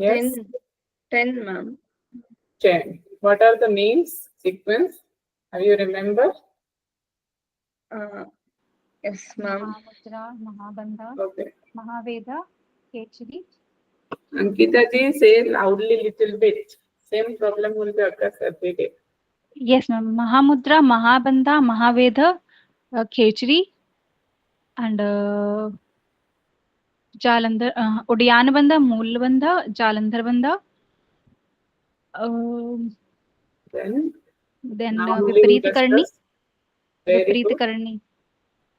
Yes. 10, ma'am. 10. What are the names, sequence? Have you remember? Yes, ma'am. Mudra, Mahabandha, Okay. Mahaveda, Kechari. Ankita ji, say loudly little bit. Same problem will be occurs every day. Yes, ma'am. Mahamudra, Mahabandha, Mahaveda, Kechari, and Jalandhar, Udyanabandha, Moolbandha, Jalandharbandha. Then now we will Viparita Karni, discuss. Very Viparita good. Karni,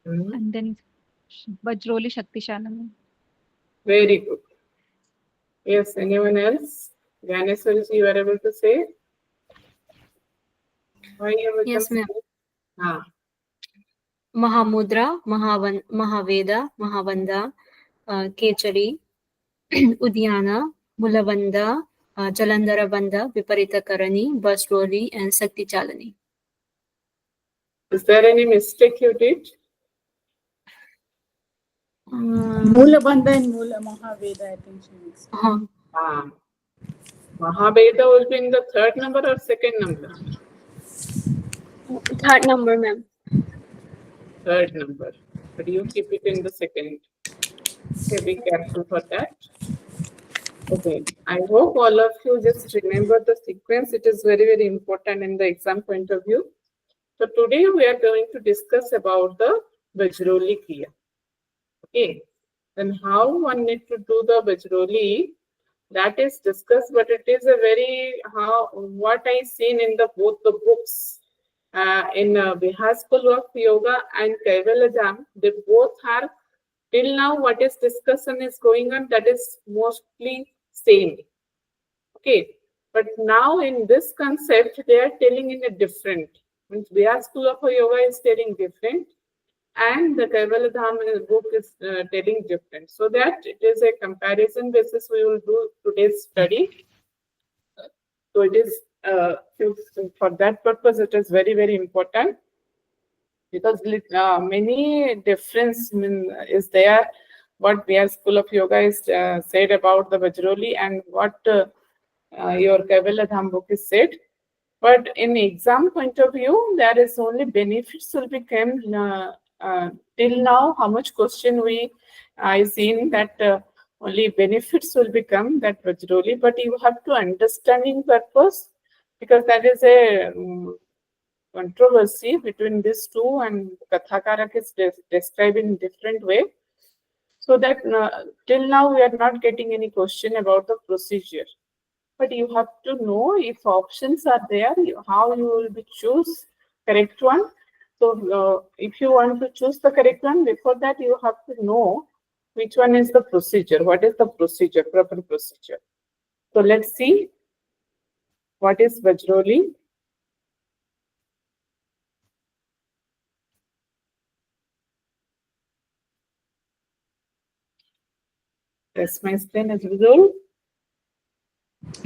Mhm. and then Vajroli Shaktishalam. Very good. Yes, anyone else? Gyaneshwari ji, you are able to say? Why you have Yes, become ma'am. Ah, Mahamudra, Mahaveda, Mahabandha, Kechari, Udyana, Mulavanda, Jalandharabandha, Viparitakarani, Vajroli, and Sakti Chalani. is there any mistake you did? Moolabandha and Moola Mahaveda, I think she mixed. Mahabeda will be in the third number or second number? Third number, ma'am. Third number. But you keep it in the second. Okay, be careful for that. Okay, I hope all of you just remember the sequence. It is very, very important in the exam point of view. So today we are going to discuss about the Vajroli Kriya. Okay, then how one need to do the Vajroli, that is discussed, but it is a very, what I seen in the both the books, in Bihar School of Yoga and Kaivalajam, they both are, till now what is discussion is going on, that is mostly same. Okay, but now in this concept, they are telling in a different, means Bihar School of Yoga is telling different, and the Kaivaladham book is telling different. So that it is a comparison basis we will do today's study. So it is, for that purpose, it is very, very important, because many difference is there, what Bihar School of Yoga is said about the Vajroli and what your Kaivaladham book is said. But in exam point of view, there is only benefits will become till now. How much question I seen that only benefits will become that Vajroli, but you have to understanding purpose, because that is a controversy between these two, and Kathakarak is described in different way. So that till now we are not getting any question about the procedure. But you have to know if options are there, how you will be choose correct one. So if you want to choose the correct one, before that you have to know which one is the procedure. What is the procedure, proper procedure? So let's see what is Vajroli. That's my screen as usual.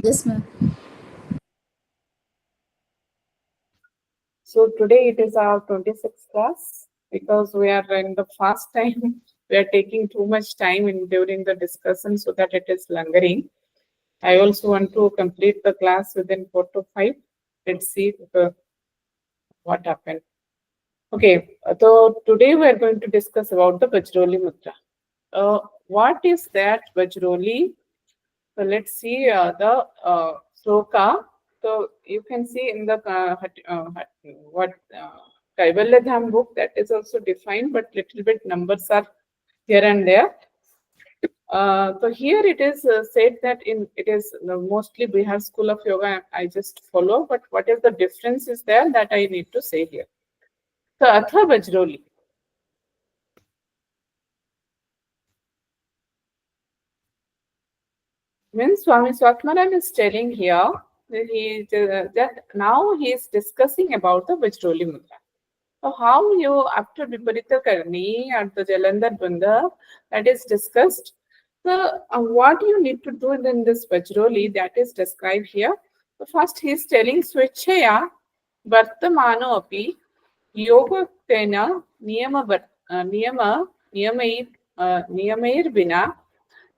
Yes, ma'am. So today it is our 26th class, because we are in the fast time. We are taking too much time during the discussion, so that it is lingering. I also want to complete the class within 4 to 5. Let's see what happened. Okay, so today we are going to discuss about the Vajroli Mudra. What is that Vajroli? So let's see the sloka. So you can see in the Kaivalyadham book, that is also defined, but little bit numbers are here and there. So here it is said that it is mostly Bihar School of Yoga. I just follow, but what is the difference is there that I need to say here. So Atha Vajroli. Means Swami Swatmaran is telling here that, that now he is discussing about the Vajroli Mudra. So how you, after Viparita Karni and the Jalandhar Bandha, that is discussed. So what you need to do in this Vajroli, that is described here. So first he is telling Swechaya Vartamano api Yoga Tena Niyamair Bina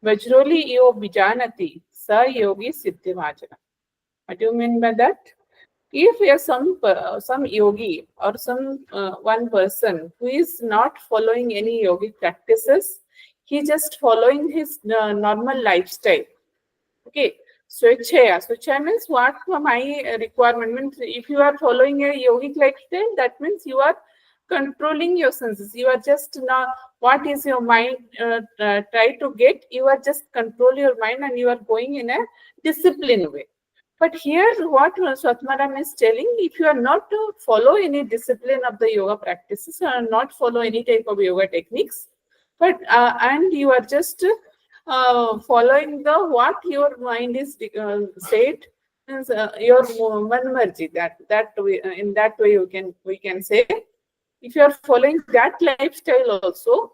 Vajroli yo Vijanati sa yogi siddhivajana. What do you mean by that? If we are some yogi or some one person who is not following any yogic practices, he just following his normal lifestyle. Okay, swechaya means what my requirement means. If you are following a yogic lifestyle, that means you are controlling your senses. You are just not what is your mind try to get. You are just control your mind and you are going in a disciplined way. But here, what Swatmaram is telling, if you are not to follow any discipline of the yoga practices or not follow any type of yoga techniques, but and you are just following the what your mind is said, means your manmarji. That way, in that way we can say, if you are following that lifestyle also,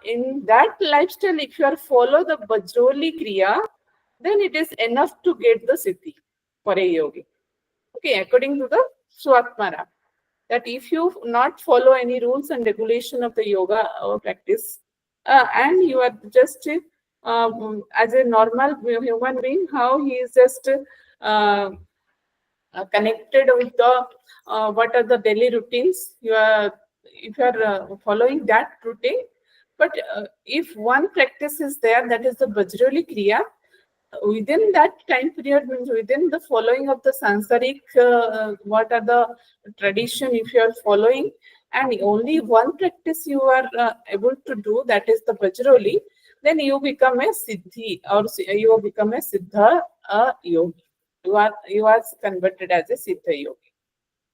in that lifestyle, if you are follow the Bajroli Kriya, then it is enough to get the siddhi for a yogi. Okay, according to the Swatmara, that if you not follow any rules and regulation of the yoga practice, and you are just as a normal human being, how he is just connected with the what are the daily routines. If you are following that routine, but if one practice is there, that is the Bajroli Kriya, within that time period, means within the following of the Sansaric, what are the tradition if you are following, and only one practice you are able to do, that is the Bajroli, then you become a Siddhi or you become a Siddha yogi. You are converted as a Siddha yogi.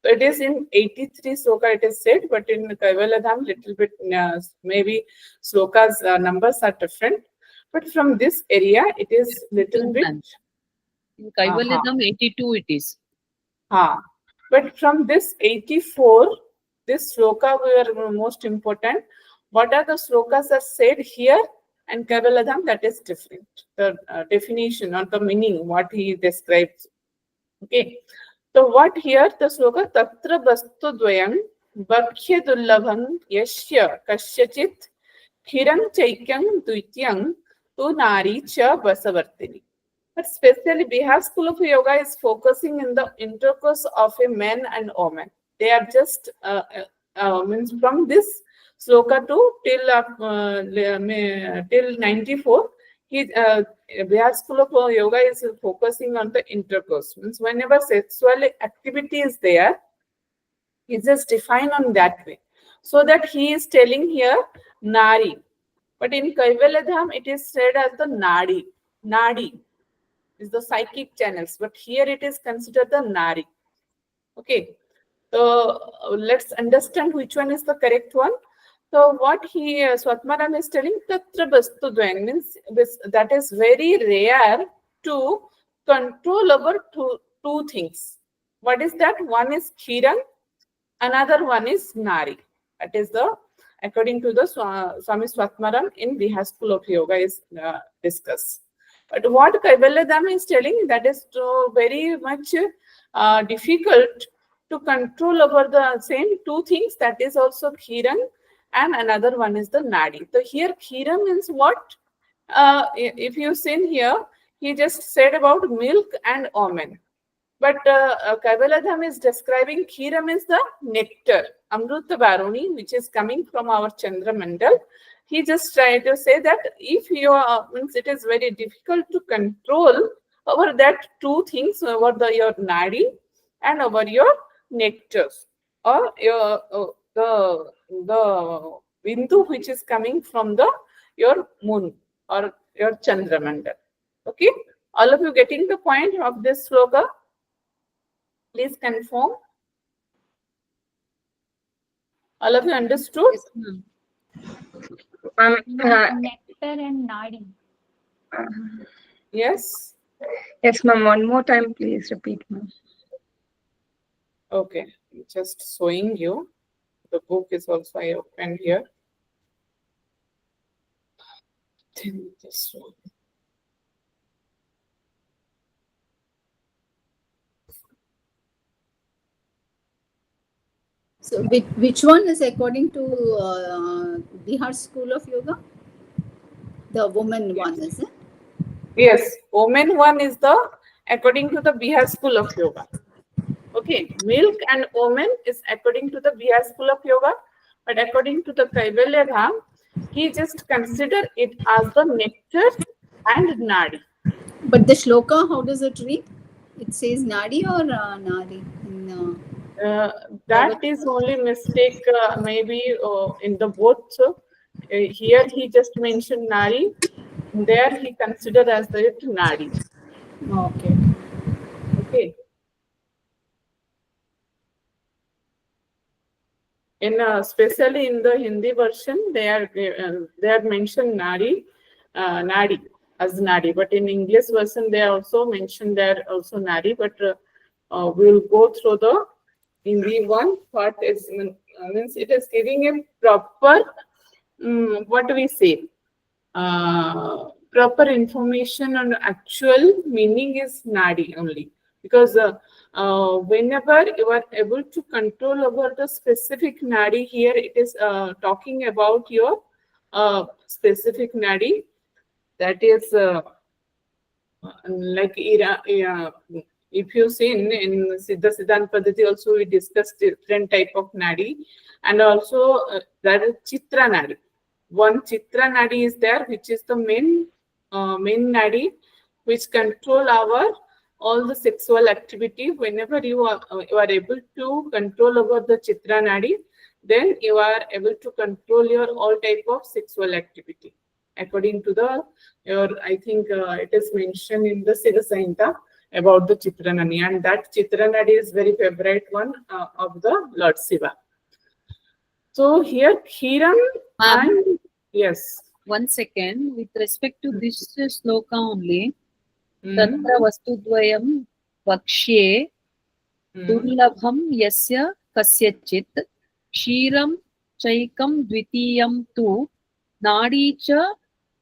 So it is in 83 sloka it is said, but in Kaivaladham little bit maybe slokas numbers are different. But from this area, it is little bit. In Kaivalyadam 82 it is. But from this 84, this sloka were most important. What are the slokas are said here and Kaivalyadham, that is different. The definition or the meaning, what he describes. Okay. So what here the sloka Tatra Bastu Dvayam Bhakhya Dullabham Yashya Kasyachit Hiram Chaikyam Duityam Tu Nari Cha Basavartini. But specially Bihar School of Yoga is focusing in the intercourse of a man and woman. They are just means from this sloka to till 94. Bihar School of Yoga is focusing on the intercourse. Means whenever sexual activity is there, it's just defined on that way. So that he is telling here Nari. But in Kaivalyadham, it is said as the Nadi. Nadi is the psychic channels. But here it is considered the Nari. Okay. So let's understand which one is the correct one. So what he Swatmaram is telling, Tatra Bastu Dvayam means that is very rare to control over two things. What is that? One is Khiran, another one is Nari. That is the, according to the Swami Swatmaram in Bihar School of Yoga is discussed. But what Kaivalyadham is telling, that is very much difficult to control over the same two things. That is also Khiran and another one is the Nadi. So here Khiran means what? If you see here, he just said about milk and almond. But Kaivalyadham is describing Khira means the nectar, Amruta Baruni, which is coming from our Chandra Mandal. He just tried to say that if you means it is very difficult to control over that two things, over your Nadi and over your nectars, or your the Bindu which is coming from your moon or your Chandra Mandal. Okay, all of you getting the point of this sloka? Please confirm. All of you understood? Nectar and Nadi. Yes. Yes, ma'am. One more time, please repeat, ma'am. Okay. Just showing you. The book is also I opened here. Then this one. So which one is according to Bihar School of Yoga? The woman one, is it? Yes, Omen one is the according to the Bihar school of yoga. Okay, milk and Omen is according to the Bihar school of yoga, but according to the Kaivalya Dham, he just consider it as the nectar and nadi. But the shloka, how does it read? It says nadi or nari? That is only mistake maybe in the both. Here he just mentioned nari, there he considered as the nadi. Okay. Okay. In especially in the Hindi version, they are mentioned nadi, nadi as nadi. But in English version, they also mentioned there also nadi. But we'll go through the Hindi one. What is means it is giving a proper what do we say? Proper information on actual meaning is nadi only, because whenever you are able to control over the specific nadi, here it is talking about your specific nadi, that is like if you see in Siddha Siddhanta Padhati also we discussed different type of nadi, and also there is Chitra nadi. One Chitra nadi is there, which is the main nadi, which control our all the sexual activity. Whenever you are able to control over the Chitra nadi, then you are able to control your all type of sexual activity. According to the I think it is mentioned in the Siddha Samhita about the Chitra nadi, and that Chitra nadi is very favorite one of the Lord Shiva. So here Khiran and yes. 1 second. With respect to this sloka only, Tatra vastudvayam vakshye durlabham yasya kasyachit kshiram chaikam dvitiyam tu nadi cha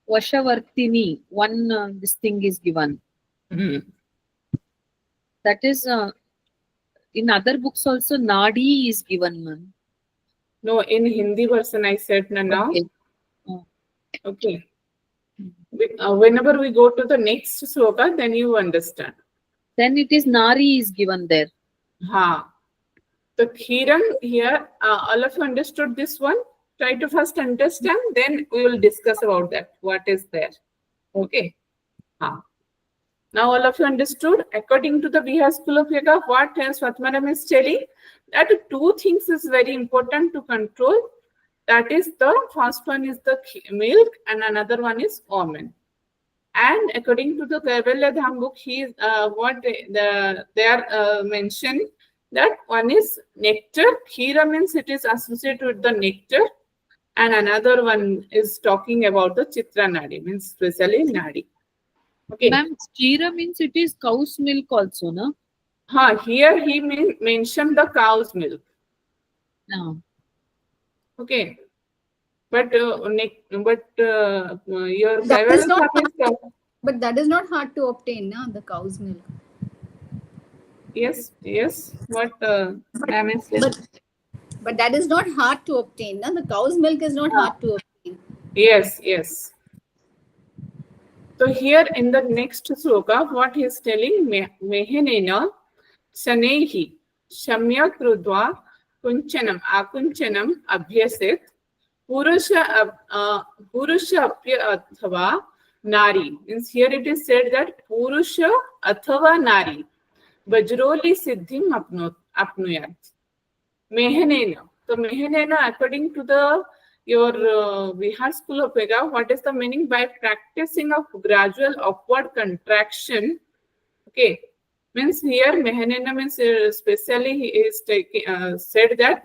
vashavartini. One this thing is given. That is in other books also nadi is given, man. No, in Hindi version I said now. Okay. Okay. Whenever we go to the next sloka, then you understand. Then it is nari is given there. Ha. The Khiran here, all of you understood this one? Try to first understand, then we will discuss about that. What is there? Okay. Ha. Now all of you understood. According to the Bihar School of Yoga, what Swatmaram is telling, that two things is very important to control. That is, the first one is the milk and another one is Omen. And according to the Kaivalya Dham book, what they are mentioned, that one is nectar. Khira means it is associated with the nectar, and another one is talking about the Chitra nadi, means especially nadi. Okay. Ma'am, Chira means it is cow's milk also, no? Here he mentioned the cow's milk. No. Okay. But your That is not but that is not hard to obtain, na, the cow's milk. Yes. What ma'am is saying. But that is not hard to obtain, na? The cow's milk is not hard to obtain. Yes. So here in the next sloka, what he is telling, Mehenena Shanehi Shamya Krudva Kunchanam Akunchanam Abhyasit Purusha Apya Athava Nari. Means here it is said that Purusha Athava Nari Vajroli Siddhim Apnuyat. Mehenena. So Mehenena, according to the your Bihar School of Yoga, what is the meaning? By practicing of gradual upward contraction. Okay, means here Mehenena means especially he is taking said that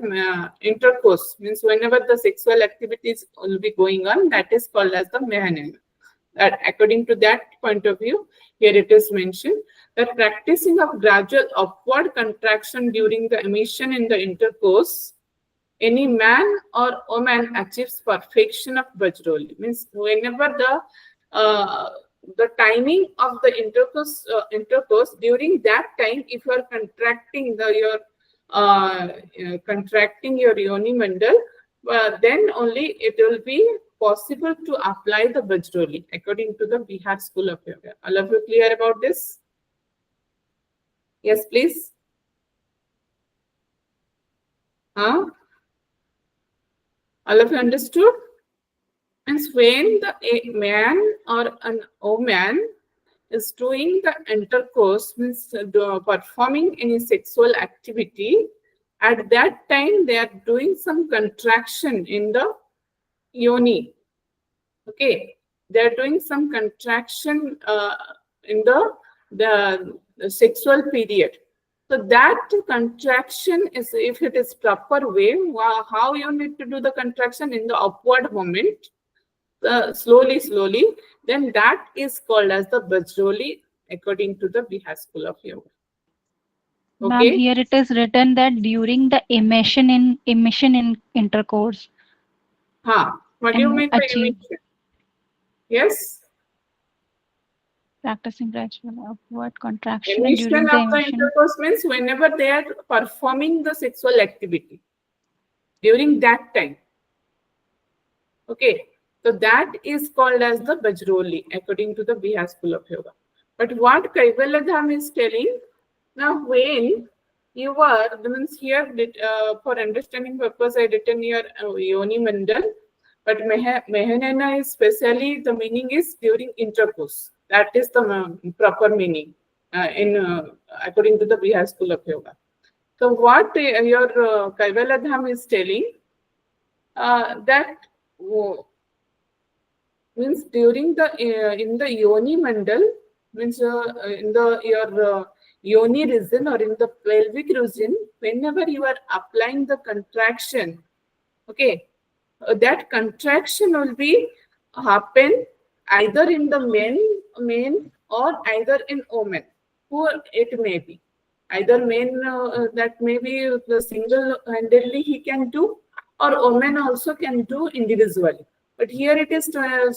intercourse means whenever the sexual activities will be going on, that is called as the Mehenena. That according to that point of view, here it is mentioned that practicing of gradual upward contraction during the emission in the intercourse, any man or woman achieves perfection of Vajroli. Means whenever the timing of the intercourse during that time, if you are contracting contracting your yoni mandal, then only it will be possible to apply the Bajroli according to the Bihar School of Yoga. All of you clear about this? Yes, please. Huh? All of you understood? Means when a man or an woman is doing the intercourse, means performing any sexual activity, at that time they are doing some contraction in the yoni. Okay, they are doing some contraction in the sexual period. So that contraction is, if it is proper way, how you need to do the contraction in the upward movement, slowly, then that is called as the Bajroli according to the Bihar School of Yoga. Ma'am, Okay. here it is written that during the emission in intercourse. What do you And mean by achieve. emission? Yes. Practicing gradual upward contraction Emission during of the the emission. intercourse means whenever they are performing the sexual activity during that time. Okay, so that is called as the Bajroli according to the Bihar School of Yoga. But what Kaivaladham is telling, now when you are, means here for understanding purpose I written here Yoni Mandal, but Mehanena is specially, the meaning is during intercourse. That is the proper meaning according to the Bihar School of Yoga. So what your Kaivaladham is telling, that means during the in the Yoni Mandal, means in the your Yoni region or in the pelvic region, whenever you are applying the contraction, okay, that contraction will be happen either in the men or either in women, who it may be. Either men that may be the single-handedly he can do, or women also can do individually. But here it is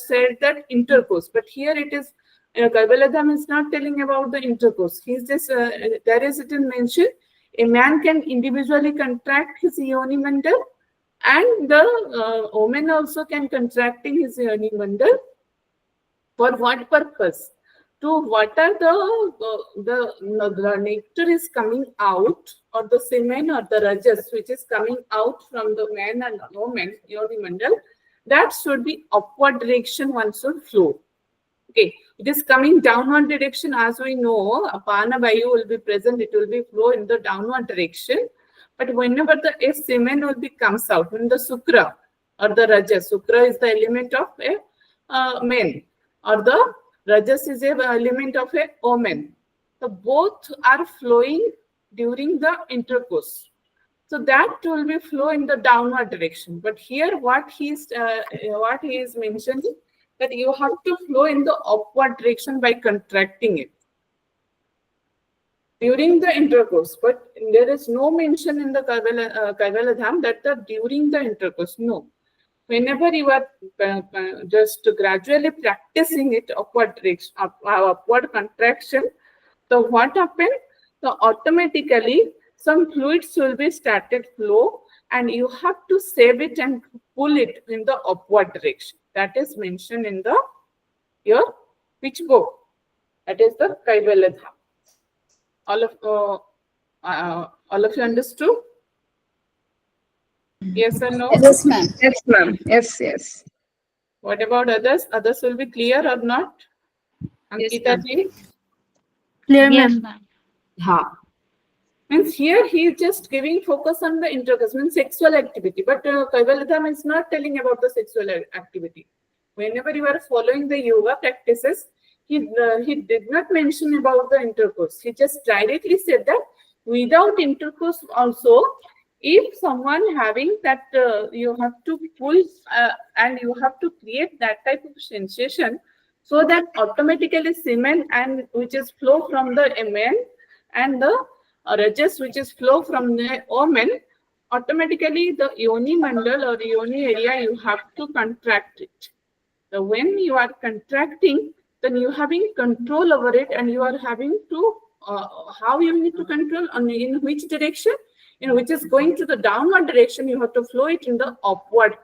said that intercourse. But here it is, Kaivaladham is not telling about the intercourse. He's just, there is it mentioned, a man can individually contract his yoni mandal, and the woman also can contracting his yoni mandal. For what purpose? To what are the nectar is coming out, or the semen or the rajas which is coming out from the man and woman yoni mandal, that should be upward direction, one should flow. Okay, it is coming downward direction, as we know, apana vayu will be present, it will be flow in the downward direction. But whenever the semen will be comes out, when the sukra or the rajas, sukra is the element of a man, or the rajas is an element of a woman. So both are flowing during the intercourse. So that will be flow in the downward direction. But here what he is mentioning, that you have to flow in the upward direction by contracting it during the intercourse. But there is no mention in the Kaivaladham that during the intercourse. No. Whenever you are just gradually practicing it, upward direction, upward contraction, so what happens? So automatically some fluids will be started flow, and you have to save it and pull it in the upward direction. That is mentioned in the your which book? That is the Kaivaladham. All of you understood? Yes or no? Yes, ma'am. Yes, ma'am. Yes. What about others? Others will be clear or not? Yes, Ankita ji? Clear, Yes, ma'am. ma'am. Ha. Means here he is just giving focus on the intercourse, means sexual activity. But Kaivaladham is not telling about the sexual activity. Whenever you are following the yoga practices, he did not mention about the intercourse. He just directly said that without intercourse also, if someone having that, you have to pull and you have to create that type of sensation, so that automatically semen and which is flow from the man and the rajas which is flow from the woman, automatically the yoni mandal or yoni area you have to contract it. So when you are contracting, then you having control over it, and you are having to how you need to control on in which direction, which is going to the downward direction, you have to flow it in the upward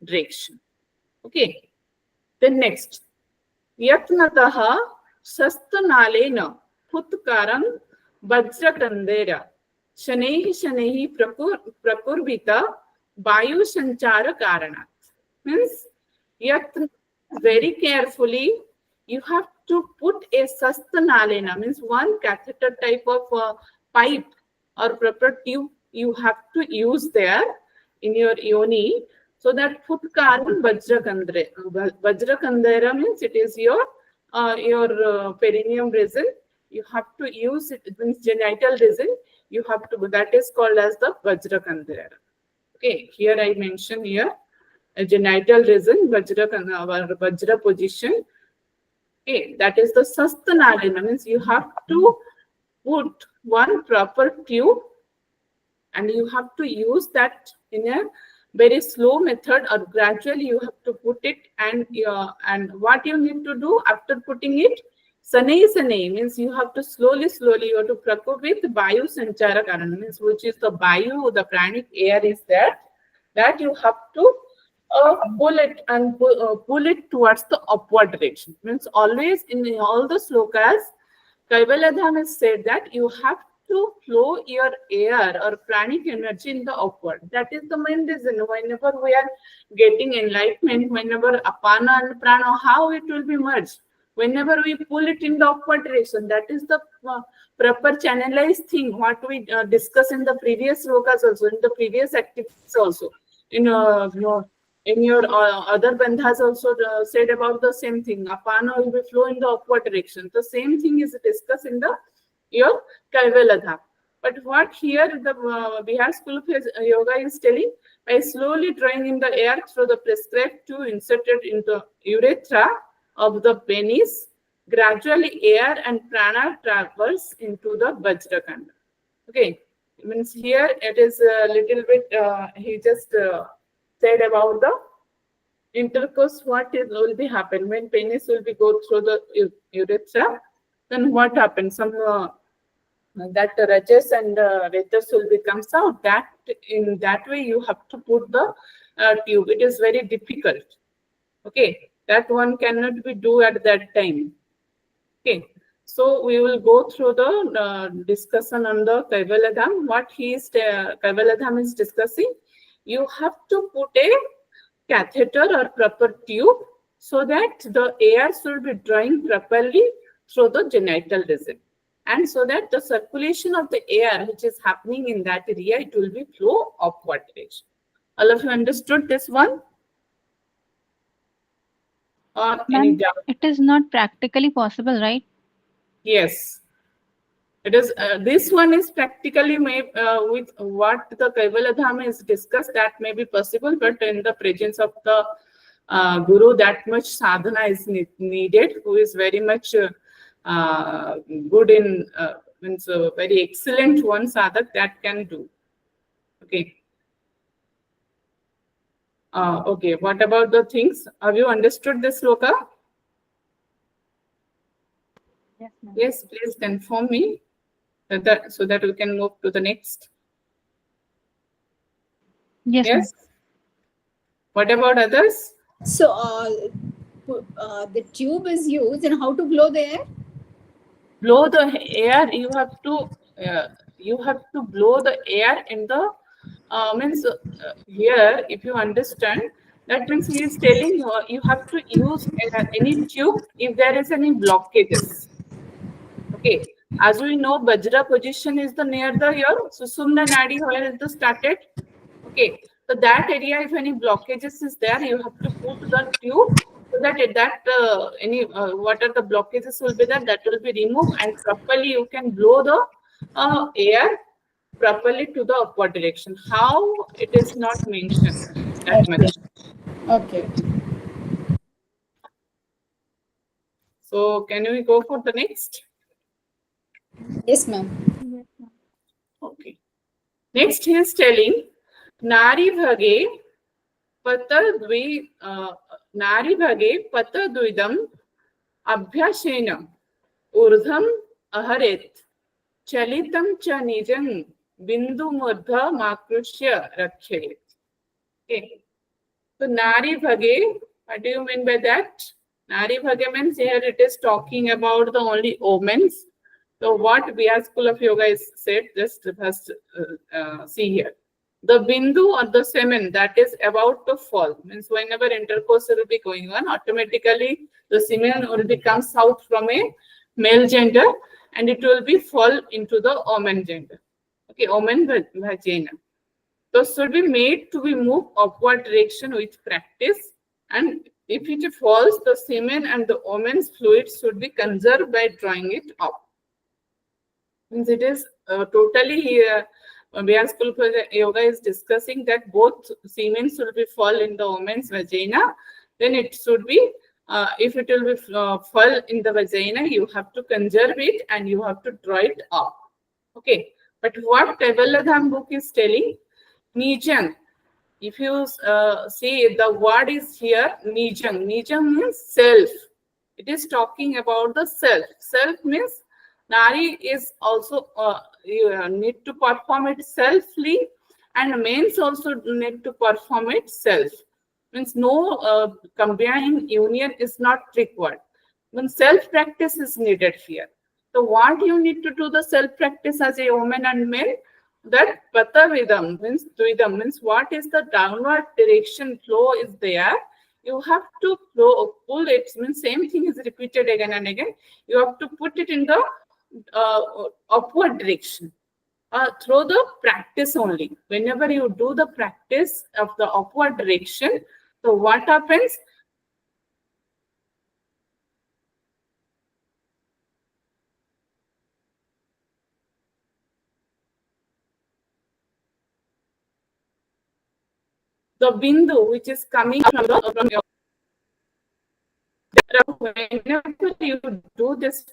direction. Okay. Then next. Yatnataha sastanalena putkaram vajrakandera shanehi prakurvita vayu sanchara karanat. Means yatna, very carefully you have to put a sastanalena, means one catheter type of pipe or proper tube you have to use there in your yoni, so that putkaram vajrakandera means it is your perineum resin. You have to use it, means genital resin. You have to, that is called as the vajrakandera. Okay, here I mention here a genital resin, vajra position. Okay, that is the sastanalena, means you have to put one proper tube and you have to use that in a very slow method, or gradually you have to put it, and what you need to do after putting it, sanay means you have to slowly you have to prakup with vayu sanchara karan, means which is the vayu, the pranic air is there, that you have to pull it and pull it towards the upward direction. Means always in all the slokas, Kaivalyadham has said that you have to flow your air or pranic energy in the upward. That is the main reason. Whenever we are getting enlightenment, whenever apana and prana, how it will be merged. Whenever we pull it in the upward direction, that is the proper channelized thing, what we discussed in the previous slokas also, in the previous activities also. In your other bandhas also said about the same thing. Apana will be flow in the upward direction. The same thing is discussed in the your Kaivalyadham. But what here the Bihar School of Yoga is telling, by slowly drawing in the air through the prescribed tube inserted into urethra of the penis, gradually air and prana traverse into the Vajrakanda. Okay, means here it is a little bit, he just said about the intercourse, what is will be happen when penis will be go through the urethra, then what happens? Some that rajas and retas will be comes out. That in that way you have to put the tube. It is very difficult. Okay, that one cannot be do at that time. Okay, so we will go through the discussion on the Kaivalyadham. What he is Kaivalyadham is discussing, you have to put a catheter or proper tube so that the air should be drawing properly through the genital resin, and so that the circulation of the air which is happening in that area, it will be flow upward direction. All of you understood this one? Or any Ma'am, doubt? it is not practically possible, right? Yes. It is. This one is practically with what the Kaivalyadham is discussed, that may be possible, but in the presence of the Guru, that much sadhana is needed, who is very much good in, means very excellent one sadhak that can do. Okay. Okay, what about the things? Have you understood this sloka? Yes, ma'am. Yes, please confirm me so that we can move to the next. Yes, ma'am. Yes. What about others? So the tube is used, and how to blow the air? Blow the air. You have to blow the air in the means here. If you understand, that means he is telling you you have to use any tube if there is any blockages. Okay, as we know, Vajra position is the near the your Susumna Nadi where it is started. Okay, so that area, if any blockages is there, you have to put the tube so that any what are the blockages will be there, that will be removed, and properly you can blow the air properly to the upward direction. How, it is not mentioned that much. Okay. So can we go for the next? Yes, ma'am. Yes, ma'am. Okay. Next he is telling Nari Bhage Patadvidam Abhyashena Urdham Aharet Chalitam cha Nijam Bindu Murdha Makrushya Rakhyayet. Okay. So Nari Bhage What do you mean by that? Nari Bhagya means here it is talking about the only omens. So what Vyas School of Yoga is said, just first see here. The bindu or the semen that is about to fall, means whenever intercourse will be going on, automatically the semen will become out from a male gender and it will be fall into the omen gender. Okay, omen vagina. So should be made to be moved upward direction with practice, and if it falls, the semen and the omen's fluid should be conserved by drawing it up. Means it is totally here. Vyas School of Yoga is discussing that both semen should be fall in the woman's vagina. Then it should be, if it will be fall in the vagina, you have to conserve it and you have to draw it up. Okay. But what Kaivalyadham book is telling, Nijam. If you see the word is here, Nijam. Nijam means self. It is talking about the self. Self means Nari is also you need to perform it selfly, and men's also need to perform it self. Means no combined union is not required. When self practice is needed here. So what you need to do the self practice as a woman and man? That patavidam means dvidam means what is the downward direction flow is there. You have to pull it. Means same thing is repeated again and again. You have to put it in the upward direction through the practice only. Whenever you do the practice of the upward direction, so what happens? The bindu which is coming from your whenever you do this,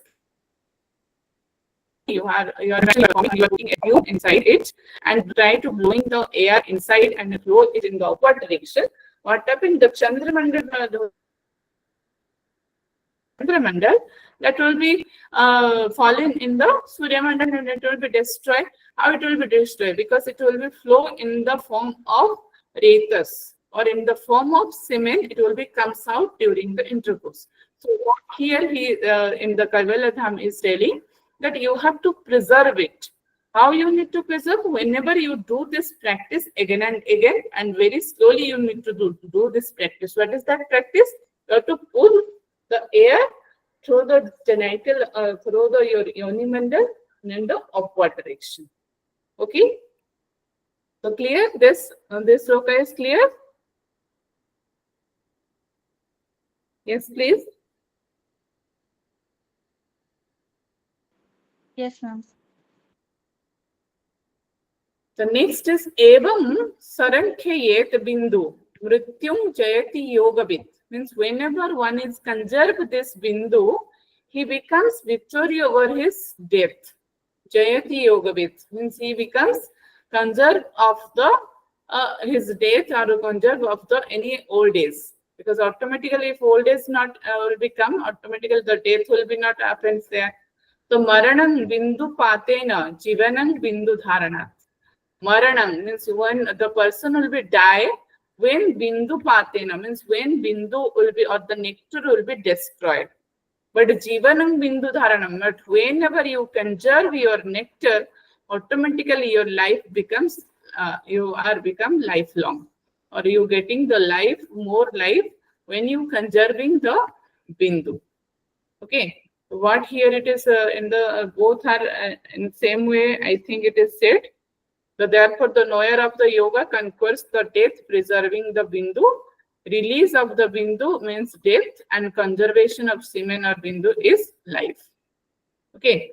you are putting a tube inside it and try to blowing the air inside and blow it in the upward direction. What happened? The Chandramandal that will be fallen in the Surya Mandal and it will be destroyed. How it will be destroyed? Because it will be flow in the form of retas or in the form of semen. It will be comes out during the intercourse. So what here he in the Kaivalyadham is telling that you have to preserve it. How you need to preserve? Whenever you do this practice again and again, and very slowly you need to do this practice. What is that practice? You have to pull the air through the genital, through the your yoni mandal in the upward direction. Okay. So clear? This sloka is clear? Yes, please. Yes, ma'am. The next is Evam Sarankhayet Bindu Mrityum Jayati Yogabit. Means whenever one is conserved this Bindu, he becomes victorious over his death. Jayati Yogabit means he becomes conserved of the his death or conserved of the any old age. Because automatically if old age not will become, automatically the death will be not happens there. So Maranam Bindu Patena Jivanam Bindu Dharana. Maranam means when the person will be die, when Bindu Patena means when Bindu will be or the nectar will be destroyed. But Jivanam Bindu Dharanam, but whenever you conserve your nectar, automatically your life becomes, you are become lifelong. Or you getting the life, more life when you conserving the Bindu. Okay. What here it is in the both are in same way, I think it is said. So therefore, the knower of the yoga conquers the death, preserving the bindu. Release of the bindu means death, and conservation of semen or bindu is life. Okay.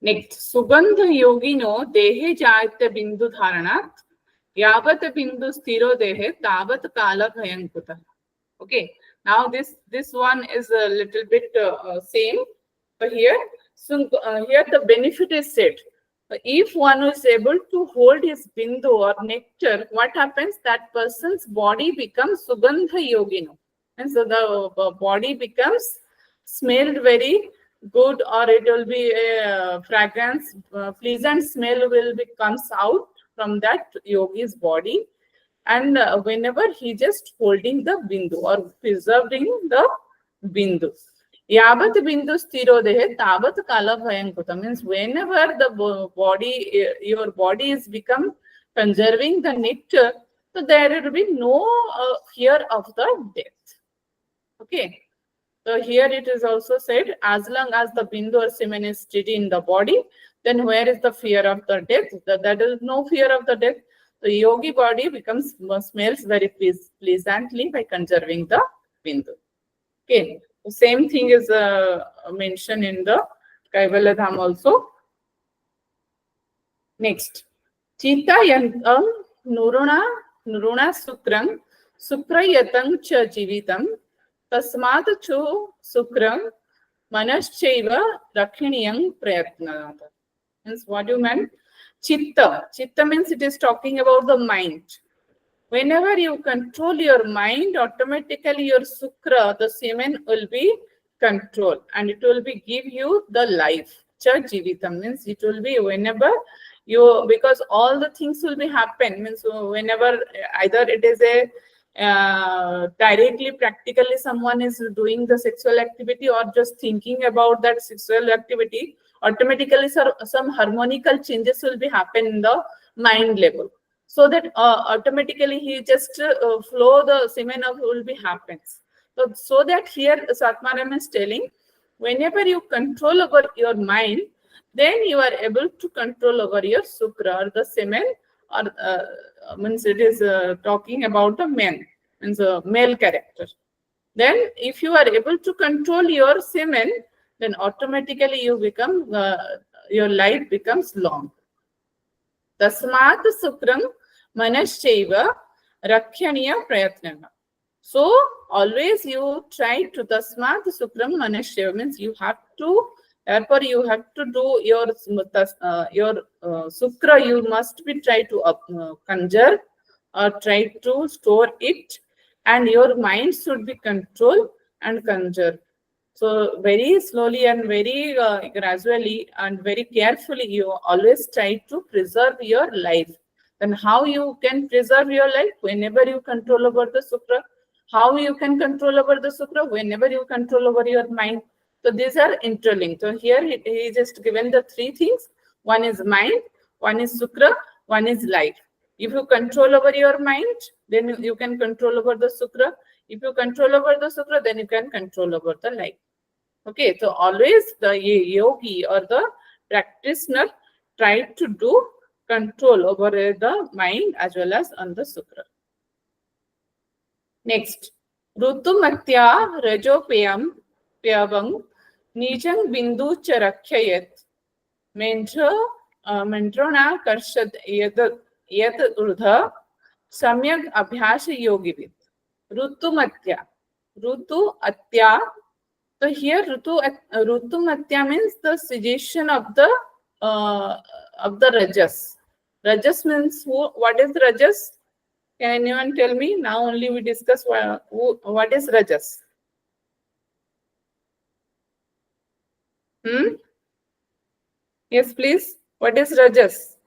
Next, Sugandha yogino dehe jayate bindu dharanat yavat bindu stiro dehe tavat kala bhayankuta. Okay. Now this one is a little bit same. But here, so here the benefit is said. If one is able to hold his bindu or nectar, what happens? That person's body becomes Sugandha yogino. And so the body becomes smelled very good, or it will be a fragrance, pleasant smell will be comes out from that yogi's body. and whenever he just holding the bindu or preserving the bindu. Yavat bindu stiro dehe tavat kala bhayam kuta, means whenever the body, your body is become conserving the nectar, so there will be no fear of the death. Okay. So here it is also said, as long as the bindu or semen is steady in the body, then where is the fear of the death? There is no fear of the death. The yogi body smells very pleasantly by conserving the bindu. Okay, the same thing is mentioned in the Kaivalya Dham also. Next, Chita yantam nuruna sukrang sukrayatang cha jivitam tasmat chu sukram manaschaiva rakhiniyam prayatnat. Means what do you mean? Chitta. Chitta means it is talking about the mind. Whenever you control your mind, automatically your sukra, the semen, will be controlled and it will be give you the life. Cha jivitam means it will be whenever you, because all the things will be happen, means whenever either it is a directly practically someone is doing the sexual activity or just thinking about that sexual activity, automatically some harmonical changes will be happen in the mind level, so that automatically he just flow the semen of will be happens. So that here Satmaram is telling, whenever you control over your mind, then you are able to control over your sukra or the semen, or means it is talking about the man, means a male character. Then if you are able to control your semen, then automatically you become, your life becomes long. Tasmat sukram manaschaiva rakhyaniya prayatnana. So always you try to tasmat sukram manaschaiva, means you have to, therefore you have to do your sukra, you must be try to conserve or try to store it, and your mind should be controlled and conserved. So very slowly and very gradually and very carefully, you always try to preserve your life. Then how you can preserve your life? Whenever you control over the sukra. How you can control over the sukra? Whenever you control over your mind. So these are interlinked. So here he just given the three things. One is mind, one is sukra, one is life. If you control over your mind, then you can control over the sukra. If you control over the sukra, then you can control over the life. Okay, so always the yogi or the practitioner try to do control over the mind as well as on the sukra. Next, Rutumatya Rajopayam Pyavang Nijang Bindu Charakhyayat Mentrona Karshad Yat Urdha Samyak Abhyasa Yogivit. Rutumatya. Rutu Atya. So here Rutumatya means the cessation of the Rajas. Rajas means what is Rajas? Can anyone tell me? Now only we discuss what is Rajas. Yes, please. What is Rajas?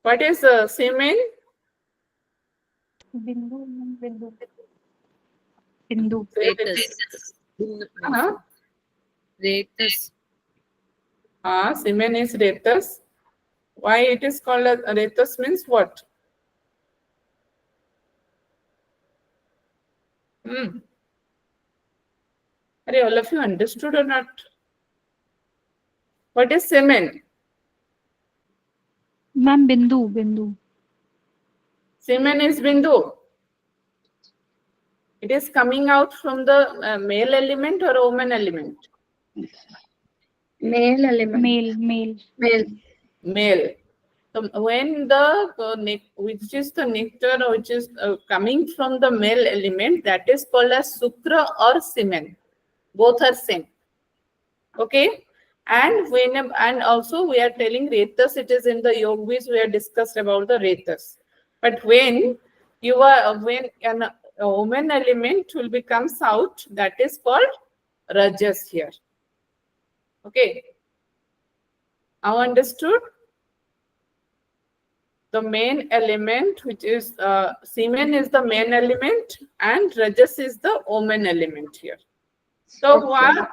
What is semen? Bindu. Retus. Semen is retus. Why it is called as retus means what? Are all of you understood or not? What is semen? Ma'am, Bindu. Semen is bindu. It is coming out from the male element or woman element? Male element. Male. Male. So when the which is the nectar which is coming from the male element, that is called as sukra or semen. Both are same. Okay. And and also we are telling retus, it is in the yogis we have discussed about the retus. But when a woman element will be comes out, that is called rajas here. Okay. Now understood? the main element, which is semen is the main element and Rajas is the Omen element here. So Okay. what?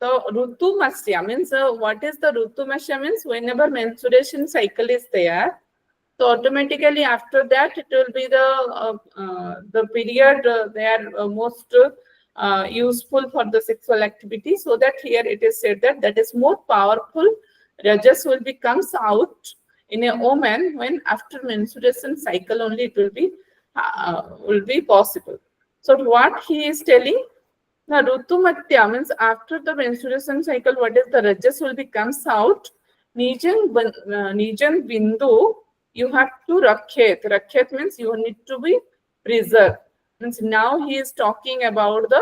So Rutumasya means what is the Rutumasya means whenever menstruation cycle is there, so automatically after that it will be the period they are most useful for the sexual activity. So that here it is said that that is more powerful. Rajas will be comes out in a woman when after menstruation cycle only it will be possible. So what he is telling, now Rutumatya means after the menstruation cycle, what is the Rajas will be comes out. Nijan Bindu, you have to Rakhet. Rakhet means you need to be preserved. Means now he is talking about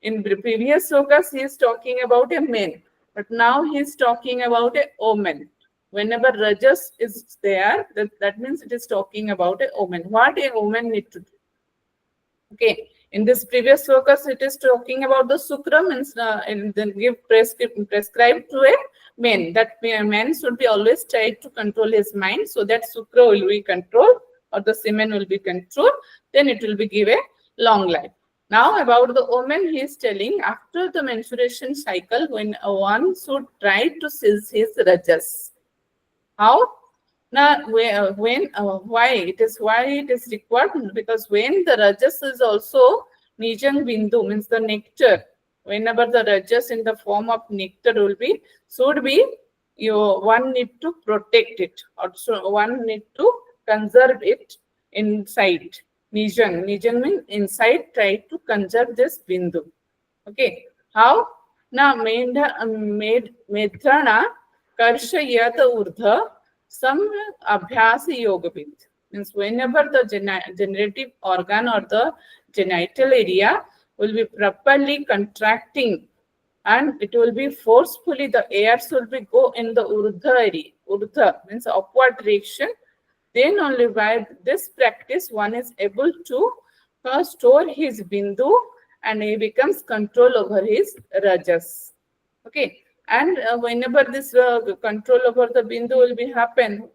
in previous slokas he is talking about a man, but now he is talking about a omen. Whenever Rajas is there, that means it is talking about a omen. What a omen need to do. Okay, in this previous focus, it is talking about the sukra means and then give prescribed to a man. That man should be always try to control his mind so that sukra will be controlled or the semen will be controlled. Then it will be give a long life. Now about the woman, he is telling after the menstruation cycle when one should try to seize his rajas. How? Now, why it is required? Because when the rajas is also Nijang Bindu means the nectar. Whenever the rajas in the form of nectar should be one need to protect it. Also, one need to conserve it inside. Nijang means inside. Try to conserve this Bindu. Okay. How? Now, Medhana Karshayata Urdha. Some abhyas yoga means whenever the generative organ or the genital area will be properly contracting and it will be forcefully, the air will be go in the urdha area. Urdha means upward direction. Then only by this practice one is able to store his bindu and he becomes control over his rajas. Okay. And whenever this control over the bindu will be happen,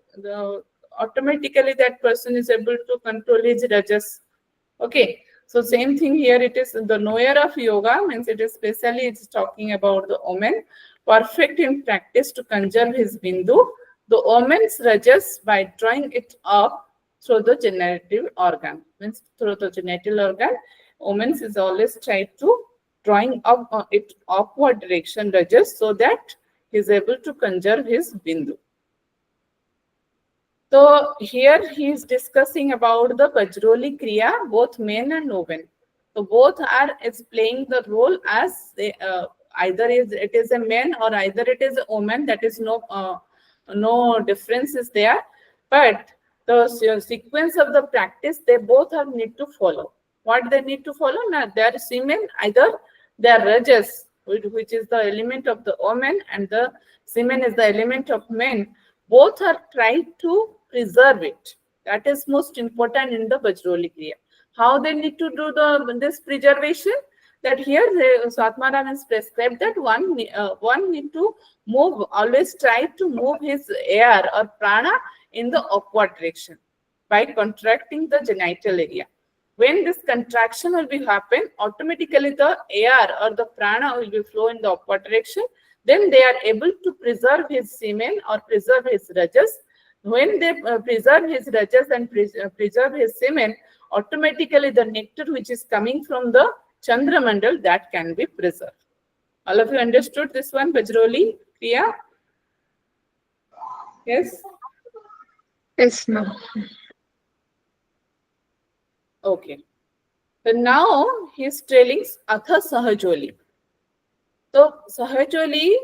automatically that person is able to control his rajas. Okay. So same thing here. It is the knower of yoga means it is specially it's talking about the omen, perfect in practice to conserve his bindu. The omen's rajas by drawing it up through the generative organ means through the genital organ. Omen's is always tried to drawing up it upward direction rajas so that he is able to conserve his bindu. So here he is discussing about the Vajroli Kriya, both men and women. So both are playing the role as either it is a man or either it is a woman. That is no difference is there. But the sequence of the practice they both have need to follow. What they need to follow? Now their semen either their rajas, which is the element of the woman, and the semen is the element of men. Both are trying to preserve it. That is most important in the Vajroli Kriya. How they need to do this preservation? That here Swatmaram is prescribed that one need to move, always try to move his air or prana in the upward direction by contracting the genital area. When this contraction will be happen, automatically the air or the prana will be flow in the upward direction. Then they are able to preserve his semen or preserve his rajas. When they preserve his rajas and preserve his semen, automatically the nectar which is coming from the Chandra Mandal, that can be preserved. All of you understood this one, Vajroli Kriya? Yes? Yes, ma'am. Okay. So now he is telling Atha Sahajoli. So Sahajoli,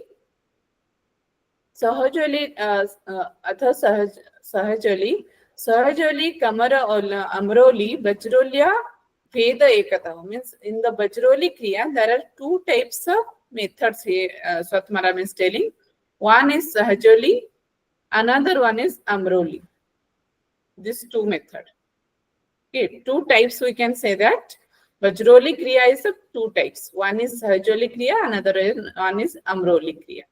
Atha Sahajoli, Kamara Amroli, Vajrolya, Veda Ekata. Means in the Vajroli Kriya, there are two types of methods here, Swatmaram is telling. One is Sahajoli, another one is Amroli. These two methods. Okay, two types we can say that. Vajroli Kriya is of two types. One is Sahajoli Kriya, another one is Amroli Kriya.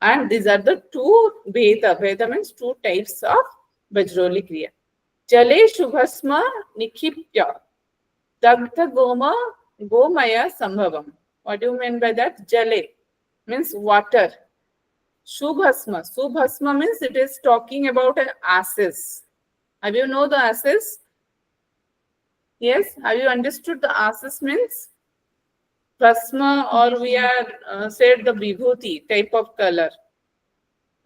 And these are the two Veda. Veda means two types of Vajroli Kriya. Jale Shubhasma Nikhipya Dagdha Gomaya Sambhavam. What do you mean by that? Jale means water. Shubhasma. Shubhasma means it is talking about an ashes. Have you know the ashes? Yes. Have you understood the ashes means? Bhasma, or we are said the vibhuti type of color.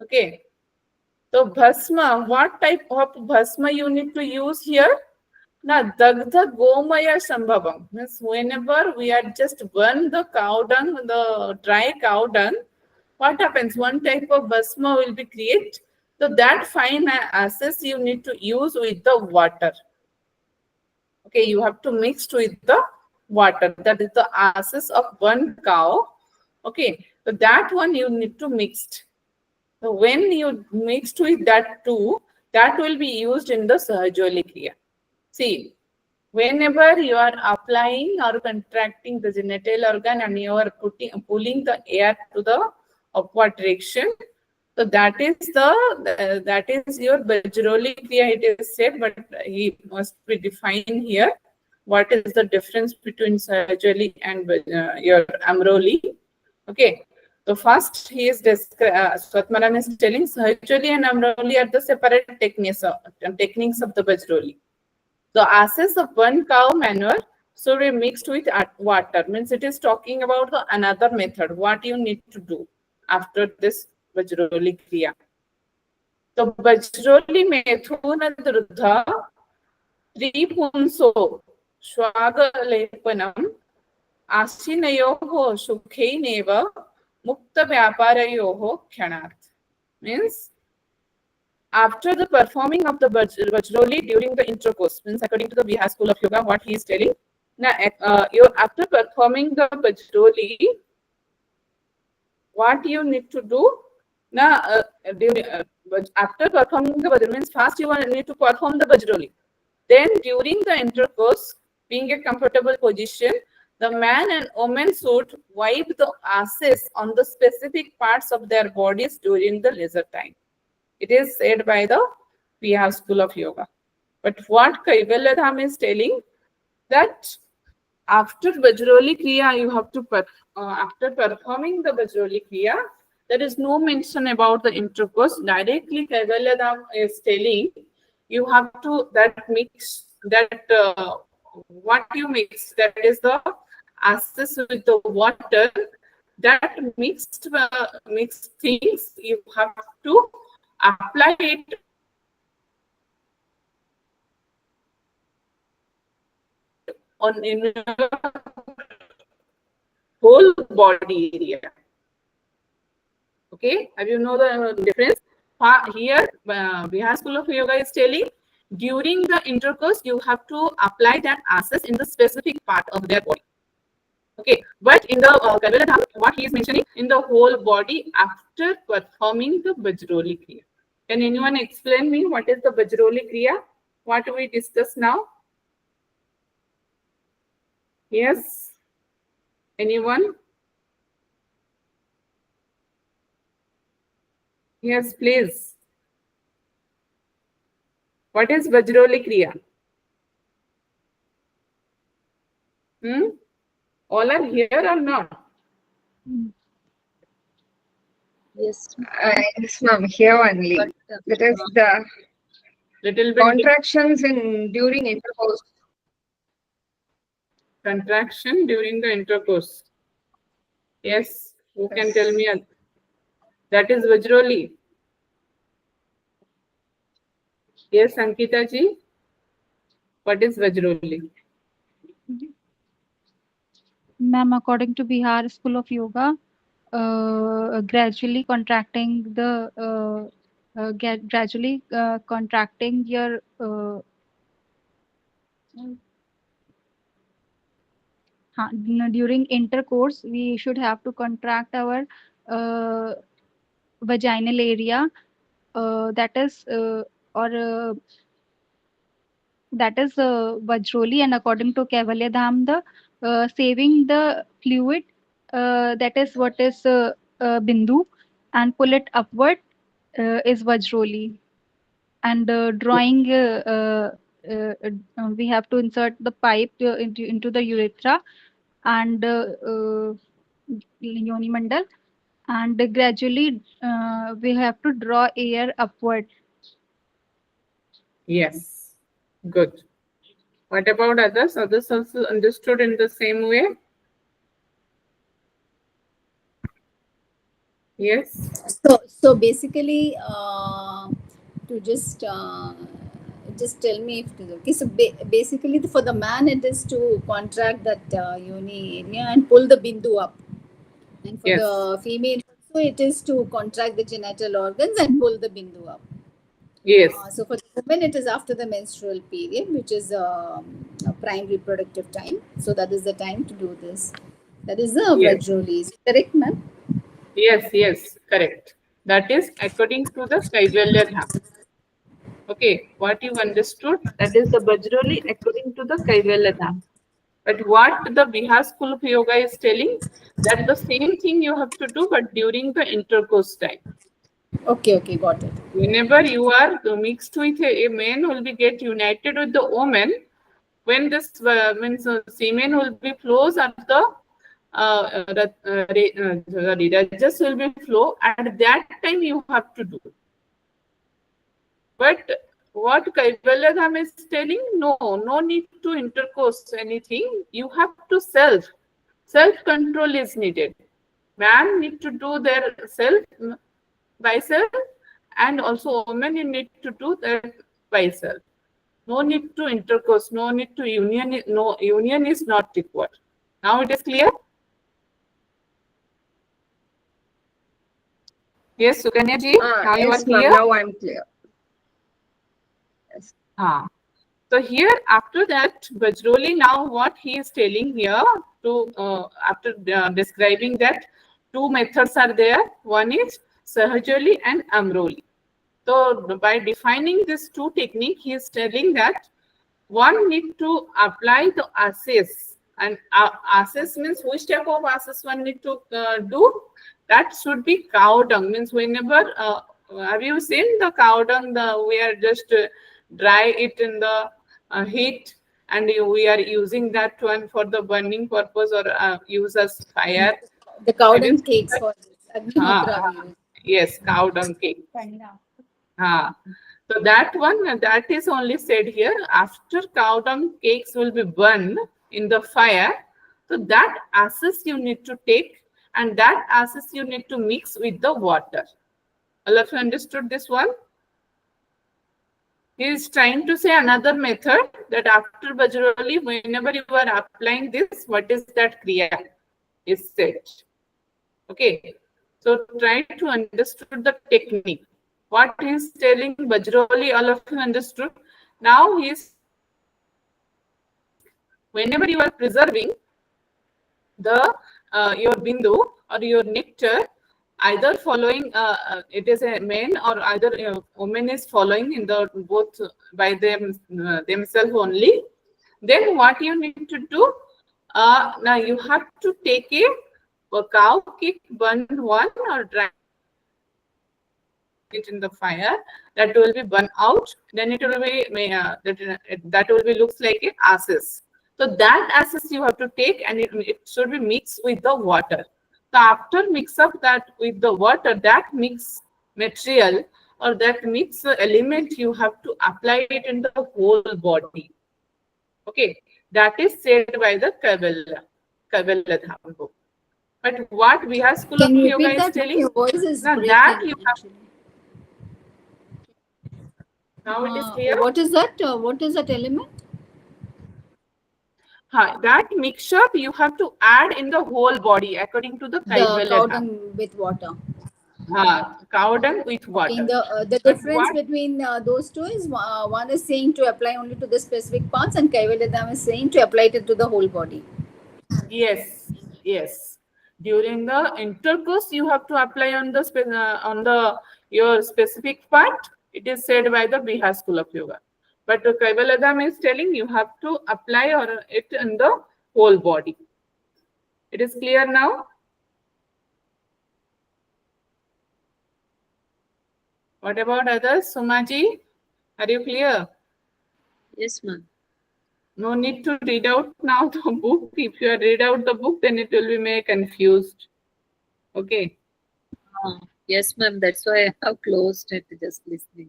Okay. So bhasma, what type of bhasma you need to use here? Now, dagdha gomaya sambhavam means whenever we are just burn the cow dung, the dry cow dung, what happens? One type of bhasma will be created. So that fine ashes you need to use with the water. Okay, you have to mix with the water. That is the ashes of one cow. Okay, so that one you need to mix. So when you mixed with that too, that will be used in the Sahajoli Kriya. See, whenever you are applying or contracting the genital organ and you are pulling the air to the upward direction, so that is your Vajroli Kriya, it is said, but he must be defined here. What is the difference between Sahajoli and your Amroli? Okay. So first he is Swatmaran is telling Sahajoli and Amroli are the separate techniques of the Vajroli. The ashes of one cow manure should be mixed with water. Means it is talking about the another method. What you need to do after this Vajroli Kriya. So Vajroli Methuna Drudha Tripunso Shwagalepanam Ashinayoho Shukhaineva Mukta Vyaparayoho Khanat. Means after the performing of the Vajroli during the intercourse, means according to the Bihar School of Yoga, what he is telling, now after performing the Vajroli, what you need to do? Now, after performing the Vajroli, means first you need to perform the Vajroli. Then during the intercourse, being a comfortable position, the man and woman should wipe the ashes on the specific parts of their bodies during the leisure time. It is said by the Bihar School of Yoga. But what Kaivalya Dham is telling, that after Vajroli Kriya, you have to, after performing the Vajroli Kriya, there is no mention about the intercourse. Directly Kaivalya Dham is telling, you have to mix, what you mix, that is the ashes with the water, that mixed things, you have to apply it on in whole body area. Okay, have you know the difference? Here, Bihar School of Yoga is telling, during the intercourse, you have to apply that ashes in the specific part of their body. Okay, but in the Kaivalya Dham, what he is mentioning, in the whole body after performing the Vajroli Kriya. Can anyone explain me what is the Vajroli Kriya? What do we discuss now? Yes? Anyone? Yes, please. What is Vajroli Kriya? All are here or not? Yes. Yes, ma'am, here only. But, That is the Little bit contractions during intercourse. contraction during the intercourse. Yes, who can tell me? That is Vajroli. Yes, Ankita ji. What is Vajroli? Ma'am, according to Bihar School of Yoga, gradually contracting your during intercourse, we should have to contract our vaginal area, that is Vajroli, and according to Kaivalya Dham, the saving the fluid, that is what is Bindu, and pull it upward is Vajroli. and drawing. We have to insert the pipe into the urethra and yoni mandal, and gradually we have to draw air upward. Yes. Good. What about others? Others also understood in the same way? Yes. So basically, to just tell me if it is okay. So basically, for the man, it is to contract that yoni area and pull the bindu up, and for Yes. the female, also it is to contract the genital organs and pull the bindu up. Yes. So for the women, it is after the menstrual period, which is a prime reproductive time. So that is the time to do this. That is the Yes. Vajroli. Correct, ma'am? Yes, yes, correct. That is according to the Kaivalya Dham. Okay, what you understood, that is the Bajroli according to the Kaivalya Dham. But what the Bihar School of Yoga is telling, that the same thing you have to do, but during the intercourse time. Okay, got it. Whenever you are mixed with a man will be get united with the woman, when this means semen will be flows at the Rajas will be flow, at that time you have to do. But what Kaivalya Dham is telling, no need to intercourse anything. You have to self-control is needed. Man need to do their self by self, and also women need to do that by self. No need to intercourse, no need to union, no union is not required. Now it is clear? Yes, Sukanya ji, now you are Yes, ma'am. clear? Now I'm clear. Yes. So here, after that, Bajroli, now what he is telling here, to after describing that, two methods are there. One is Sahajali and Amroli. So by defining these two techniques, he is telling that one need to apply the asses, and asses means which type of asses one need to do. That should be cow dung. Means whenever have you seen the cow dung? We are just dry it in the heat, and we are using that one for the burning purpose, or use as fire. The cow Have you dung seen cakes that? for Agnihotra we use. Yes, cow dung cake. So that one, that is only said here, after cow dung cakes will be burned in the fire. So that ashes you need to take, and that ashes you need to mix with the water. All of you understood this one? He is trying to say another method, that after Bajroli, whenever you are applying this, what is that Kriya is said. Okay. So try to understand the technique. What he is telling Bajroli, all of you understood. Now he is, whenever you are preserving the your bindu or your nectar, either following it is a man, or either woman is following in the both by themselves only. Then what you need to do? Now you have to take a cow cake, burn one, or dry it in the fire, that will be burned out. Then it will be that will be looks like a ashes. So that ashes you have to take, and it should be mixed with the water. So after mix up that with the water, that mix material or that mix element, you have to apply it in the whole body. Okay, that is said by the Kaivalya Dham book. But what Bihar School Can of you Yoga repeat is that? telling, Your voice is now breaking. that you have, Actually. now it is clear. What is that? What is that element? That mixture you have to add in the whole body according to the The Kaivalya cow Dham. dung with water. Cow dung with water. Okay, the But difference what- between those two is one is saying to apply only to the specific parts, and Kaivalya Dham is saying to apply it to the whole body. Yes, yes. During the intercourse, you have to apply on the your specific part. It is said by the Bihar School of Yoga. But the Kaivalya Dham is telling you have to apply it in the whole body. It is clear now? What about others? Sumaji, Are you clear? Yes, ma'am. No need to read out now the book. If you read out the book, then it will be more confused. Okay. Yes, ma'am. That's why I have closed it, just listening.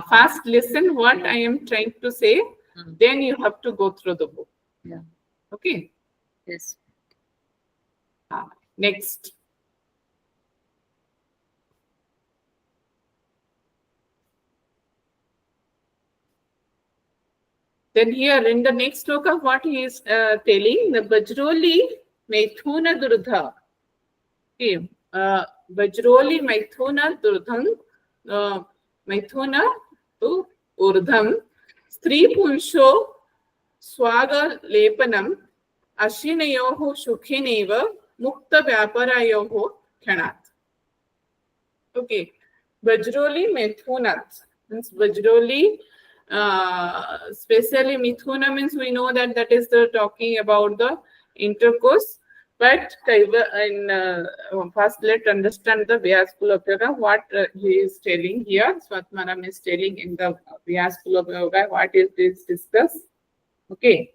First listen what I am trying to say. Then you have to go through the book. Yeah. Okay. Yes. Next. Then here in the next sloka, what he is telling, the Vajroli Maithuna Durudha. Okay. Vajroli Maithuna Durdham. Maithuna to Urdham. Stri Punsho Swaga Lepanam. Ashinayoho Shukhineva Mukta Vyaparayoho Khanat. Okay. Vajroli Mithunat means Vajroli. Especially Mithuna means we know that that is the talking about the intercourse. But in first let's understand the Vyas School of Yoga, what he is telling here. Swatmaram is telling in the Vyas School of Yoga what is this discussed. Okay.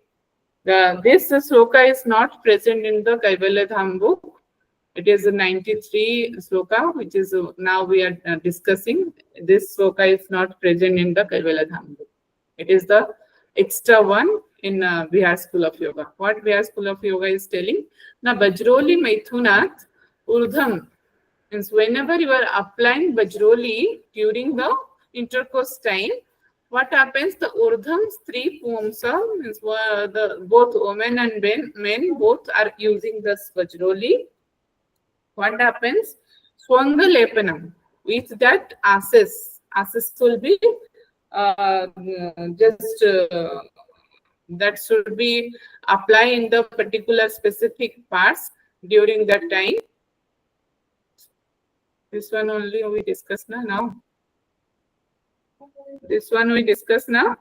This sloka is not present in the Kaivalya Dham book. It is a 93 sloka, which is now we are discussing. This sloka is not present in the Kaivalya Dham book. It is the extra one in Bihar School of Yoga. What Bihar School of Yoga is telling? Now, Vajroli Maithunat Urdham means whenever you are applying Vajroli during the intercourse time, what happens? The Urdham Stri Pumsa means both women and men both are using this Vajroli. What happens? Swanga Lepanam. With that access will be that should be applied in the particular specific parts during that time. This one only we discuss now. This one we discuss now.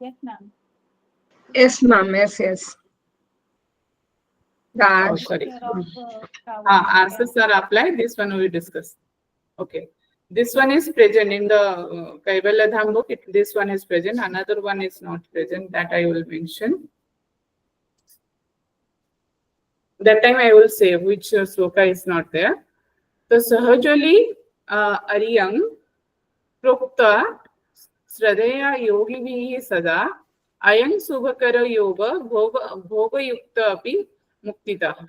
Yes, ma'am. Yes, ma'am. Yes. Oh, sorry. Answers are applied. This one we discuss. Okay. This one is present in the Kaivalya Dham book. This one is present. Another one is not present. That I will mention. That time I will say which sloka is not there. So Sahajali Ariyam Prokta Sradhaya Yogi Vihi Sada Ayam Subhakara Yoga Bhoga Yukta Api Muktita.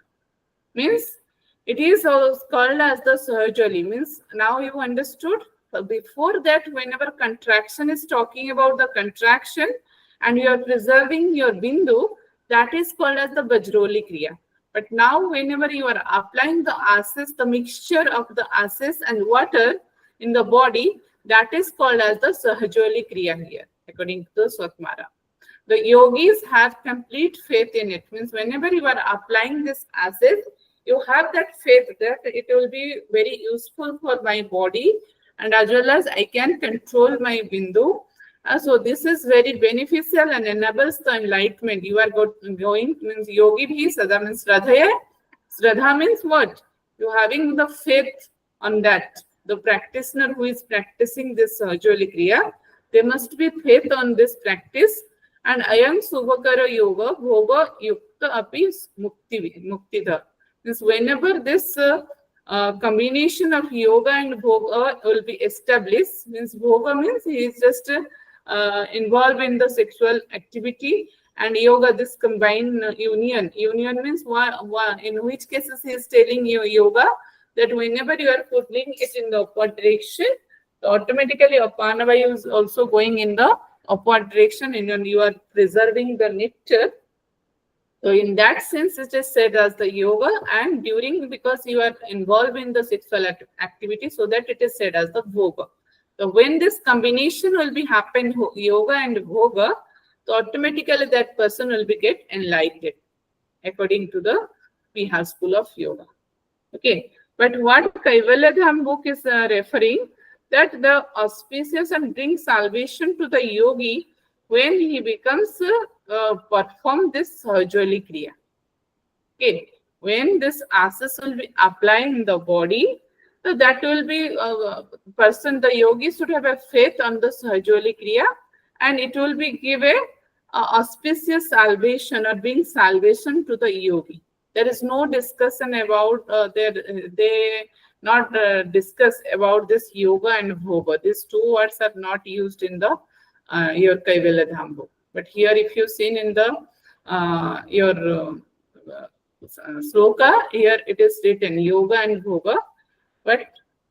Means it is called as the Sahajali. Means now you understood. Before that, whenever contraction is talking about the contraction and you are preserving your bindu, that is called as the Vajroli Kriya. But now whenever you are applying the acids, the mixture of the acids and water in the body, that is called as the Sahajoli Kriya here, according to the Swatmara. The yogis have complete faith in it. Means whenever you are applying this acid, you have that faith that it will be very useful for my body and as well as I can control my bindu. So this is very beneficial and enables the enlightenment. You are going means yogi bhi sada means Shraddha. Shraddha means what? You having the faith on that. The practitioner who is practicing this Sahajoli Kriya, there must be faith on this practice. And Ayam Subhakara Yoga Bhoga Yukta Api Muktida. Means whenever this combination of yoga and bhoga will be established, means bhoga means he is just involved in the sexual activity, and yoga this combined union. Union means in which cases he is telling you yoga that whenever you are putting it in the upward direction, automatically Apanavayu is also going in the upward direction and you are preserving the nectar. So in that sense, it is said as the yoga, and during because you are involved in the sexual activity, so that it is said as the bhoga. So when this combination will be happen, yoga and bhoga, so automatically that person will be get enlightened, according to the Bihar School of Yoga. Okay, but what Kaivalya Dham book is referring, that the auspicious and bring salvation to the yogi when he becomes perform this Sahajoli Kriya. Okay, when this asas will be applied in the body, So that will be person, the yogi should have a faith on the Sahajoli Kriya, and it will be give a auspicious salvation or bring salvation to the yogi. There is no discussion about they not discuss about this yoga and bhoga. These two words are not used in the your Kaivalya Dham book. But here, if you seen in the your sloka, here it is written yoga and bhoga. But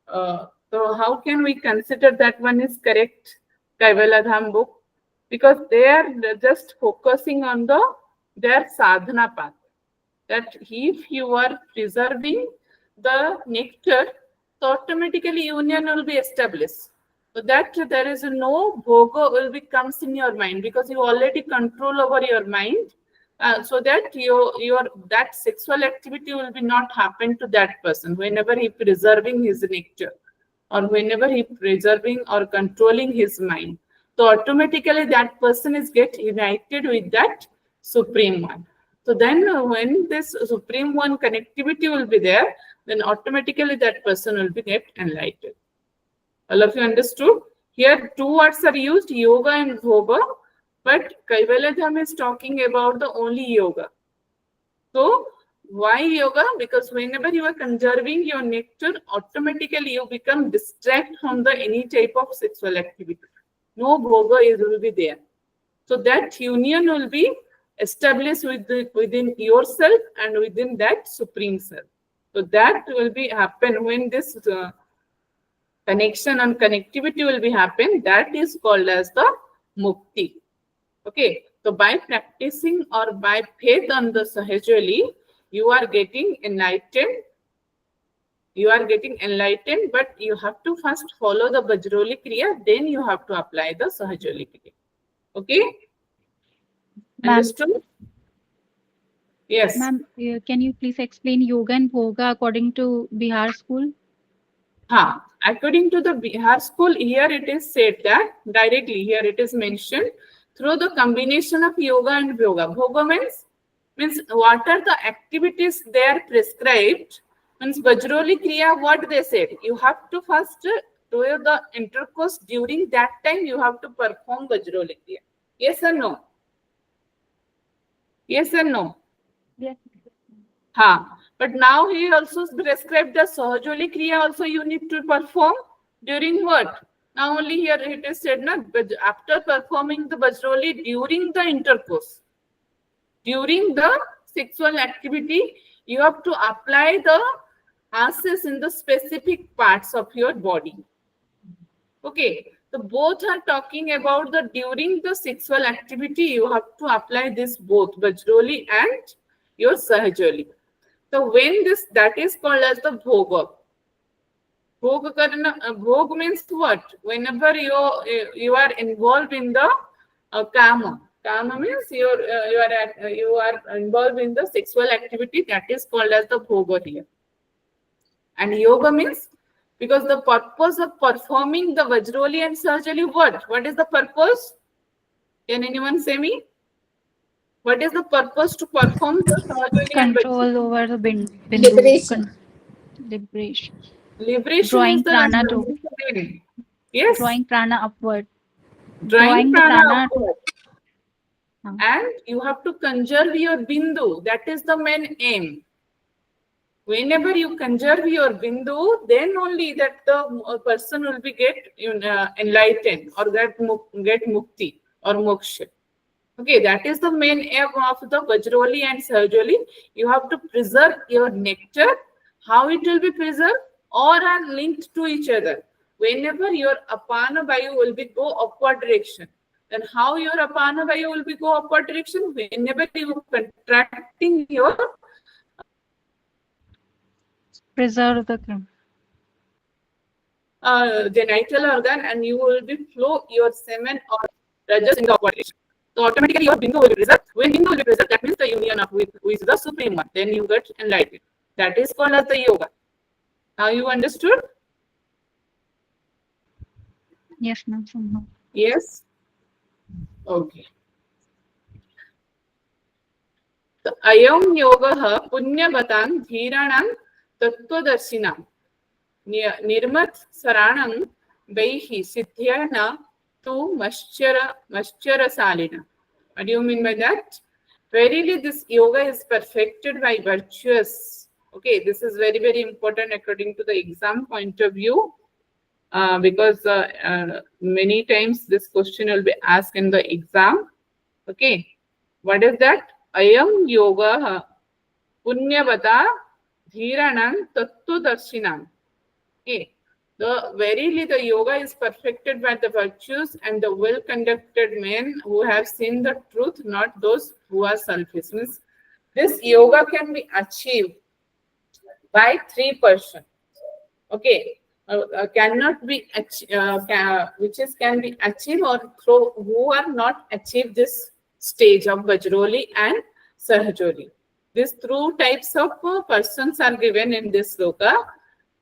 so how can we consider that one is correct Kaivalya Dham book? Because they are just focusing on their sadhana path. That if you are preserving the nectar, so automatically union will be established. So that there is no bhoga will be comes in your mind, because you already control over your mind. So that your that sexual activity will be not happen to that person whenever he preserving his nectar, or whenever he preserving or controlling his mind. So automatically that person is get united with that Supreme One. So then when this Supreme One connectivity will be there, then automatically that person will be get enlightened. All of you understood? Here two words are used, yoga and bhoga, but Kaivalya Dham is talking about the only yoga. So why yoga? Because whenever you are conserving your nectar, automatically you become distracted from the any type of sexual activity. No bhoga will be there. So that union will be established within yourself and within that Supreme Self. So that will be happen when this connection and connectivity will be happen. That is called as the mukti. Okay. So by practicing or by faith on the Sahajoli, you are getting enlightened. You are getting enlightened, but you have to first follow the Bajroli Kriya, then you have to apply the Sahajoli Kriya. Okay? Ma'am. Understood? Yes. Ma'am, can you please explain yoga and bhoga according to Bihar school? According to the Bihar school, here it is said that directly, here it is mentioned, through the combination of yoga and bhoga. Bhoga means what are the activities they are prescribed. Means Bajroli Kriya, what they said, you have to first do the intercourse. During that time, you have to perform Bajroli Kriya. Yes or no? Yes or no? Yes. But now he also prescribed the Sahajoli Kriya also you need to perform during what? Now only here it is said, but after performing the Bajroli during the intercourse, during the sexual activity, you have to apply the asses in the specific parts of your body. Okay. So both are talking about the during the sexual activity, you have to apply this both Bajroli and your Sahajoli. So when this, that is called as the bhoga. Bhog means what? Whenever you are involved in the kama. Kama means you are involved in the sexual activity, that is called as the bhoga here. And yoga means, because the purpose of performing the Vajroli and Sahajoli, what? What is the purpose? Can anyone say me? What is the purpose to perform the Sahajoli and Vajroli? Control over the bindu. Liberation. Liberation. Liberation Drawing is the prana to. Yes. Drawing prana upward. Drawing the prana to. upward. And you have to conserve your bindu. That is the main aim. Whenever you conserve your bindu, then only that the person will be get enlightened or get mukti or moksha. Okay, that is the main aim of the Vajroli and Sahajoli. You have to preserve your nectar. How it will be preserved? Or are linked to each other. Whenever your apana vayu will be go upward direction, then how your apana vayu will be go upward direction? Whenever you are contracting your Preserve the genital organ, and you will be flow your semen or rajas in the upward direction. So automatically your bindu will be preserved. When bindu will be preserved, that means the union of with the Supreme One. Then you get enlightened. That is called as the yoga. Now you understood? Yes, ma'am. Somehow. Yes. Okay. So ayam yoga punyavatam dhiranan tattvadarsinam. Nirmat saranam vaihi siddhyana tu maschara salina. What do you mean by that? Verily, this yoga is perfected by virtuous. Okay, this is very, very important according to the exam point of view, because many times this question will be asked in the exam. Okay, what is that? Ayam yoga punyavata dhiranam tattvadarsinam. Okay, verily the yoga is perfected by the virtues and the well-conducted men who have seen the truth, not those who are selfish. Means this yoga can be achieved by 3 persons. Okay, cannot be can be achieved or through who are not achieved this stage of Vajroli and Sahajoli. These 2 types of persons are given in this sloka,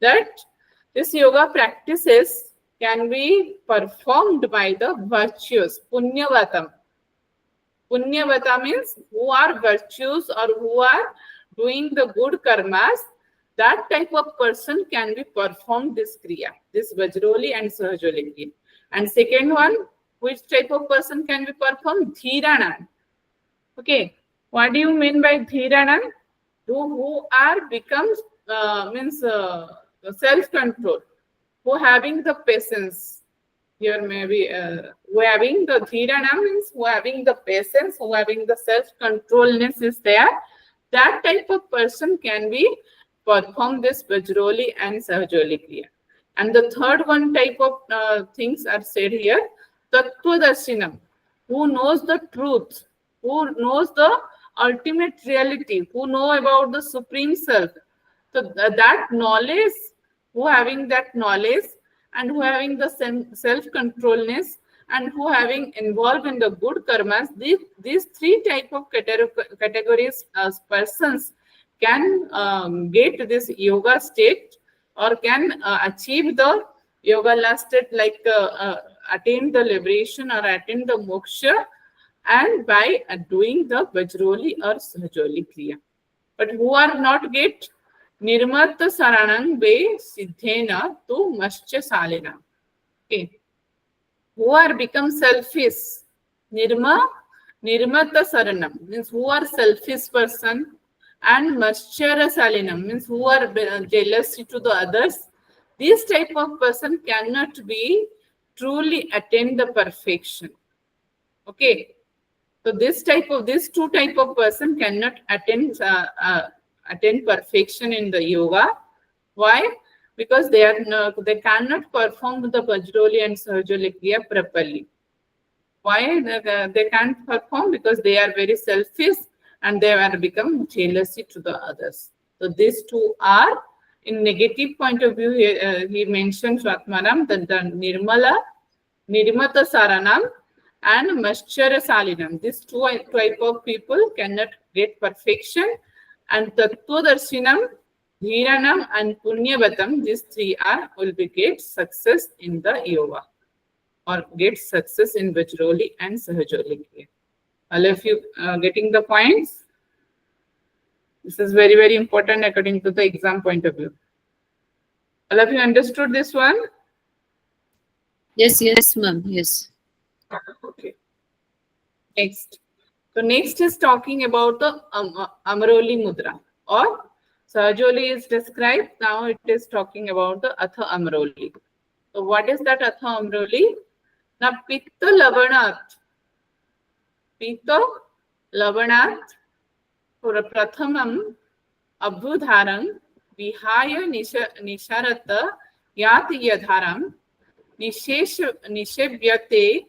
that this yoga practices can be performed by the virtuous, punyavatam. Punyavata means who are virtuous or who are doing the good karmas. That type of person can be performed this kriya, this Vajroli and Sahajoli kriya. And second one, which type of person can be performed? Dhiranan. Okay, what do you mean by Dhiranan? Who are becomes self-control, who having the patience. Here maybe who having the Dhirana means who having the patience, who having the self-controlness is there. That type of person can be perform this Vajroli and Sahajoli kriya. And the third one type of things are said here, Tattvadarsinam, who knows the truth, who knows the ultimate reality, who know about the Supreme Self. So that knowledge, who having that knowledge and who having the self-controlness and who having involved in the good karmas, these 3 type of categories persons can get this yoga state or can achieve the yoga last state, like attain the liberation or attain the moksha, and by doing the Vajroli or Sahajoli kriya. But who are not get Nirmat saranam ve siddhena tu mascha salina. Okay. Who are become selfish? Nirmata saranam means who are selfish person, and maschara salinam means who are jealous to the others. This type of person cannot be truly attain the perfection. Okay. So these 2 type of person cannot attain perfection in the yoga. Why? Because they cannot perform the Vajroli and Sahajoli kriya properly. Why they can't perform? Because they are very selfish and they are become jealousy to the others. So these 2 are in negative point of view. He mentioned Svatmaram, the Nirmata Saranam and Maschara Salinam. These 2 type of people cannot get perfection. And Tattvadarsinam, Dhiranam and Punyavatam, these 3 will be get success in the yoga or get success in Vajroli and Sahajoli kriya. All of you getting the points? This is very, very important according to the exam point of view. All of you understood this one? Yes, yes, ma'am. Yes. Okay. Next. So next is talking about the Amaroli Mudra, or Sahajoli is described. Now it is talking about the Atha Amaroli. So what is that Atha Amaroli? Now Pitta Lavanat. Pitta Lavanat Prathamam Abhudharam Vihaya Nisharata Yat Yadharam Nishevyate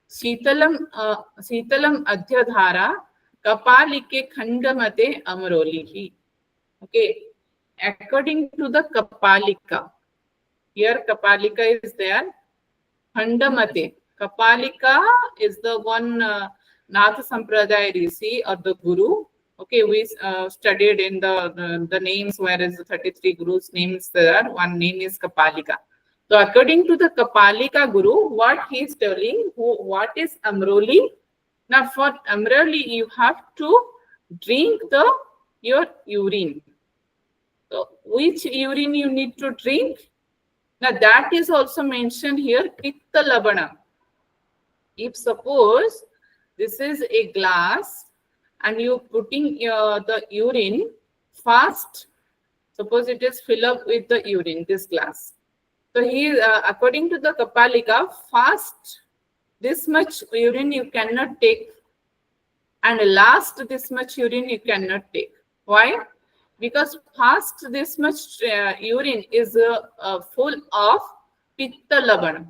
Sitalam Adhyadhara Kapalike Khandamate Amarolihi. Okay, according to the Kapalika, here Kapalika is there, Khandamate. Kapalika is the one Nath Sampradaya Rishi or the Guru. Okay, we studied in the names, whereas the 33 Gurus names there, one name is Kapalika. So according to the Kapalika Guru, what he is telling, what is Amroli? Now for Amroli, you have to drink your urine. So which urine you need to drink? Now that is also mentioned here, pitta labana. If suppose this is a glass and you putting the urine fast, suppose it is filled up with the urine, this glass. So he, according to the Kapalika, fast this much urine you cannot take, and last this much urine you cannot take. Why? Because fast this much urine is full of pitta labana.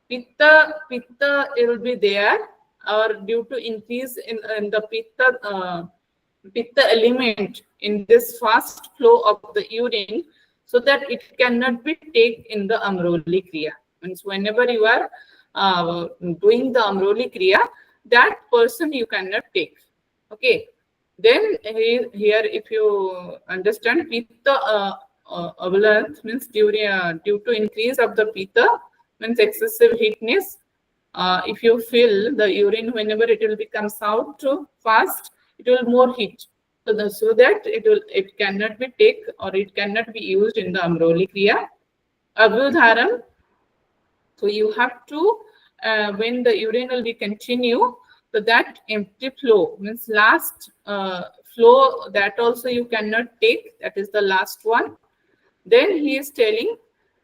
Pitta it will be there, or due to increase in the pitta element in this fast flow of the urine, so that it cannot be taken in the Amroli Kriya. Means whenever you are doing the Amroli Kriya, that person you cannot take. Okay. Then here, if you understand, pitta avalanche means due to increase of the pitta, means excessive heatness. If you fill the urine, whenever it will comes out too fast, it will more heat. So that it cannot be take, or it cannot be used in the Amroli Kriya. Abhyudharam. So you have to, when the urine will be continue, so that empty flow means last flow, that also you cannot take. That is the last one. Then he is telling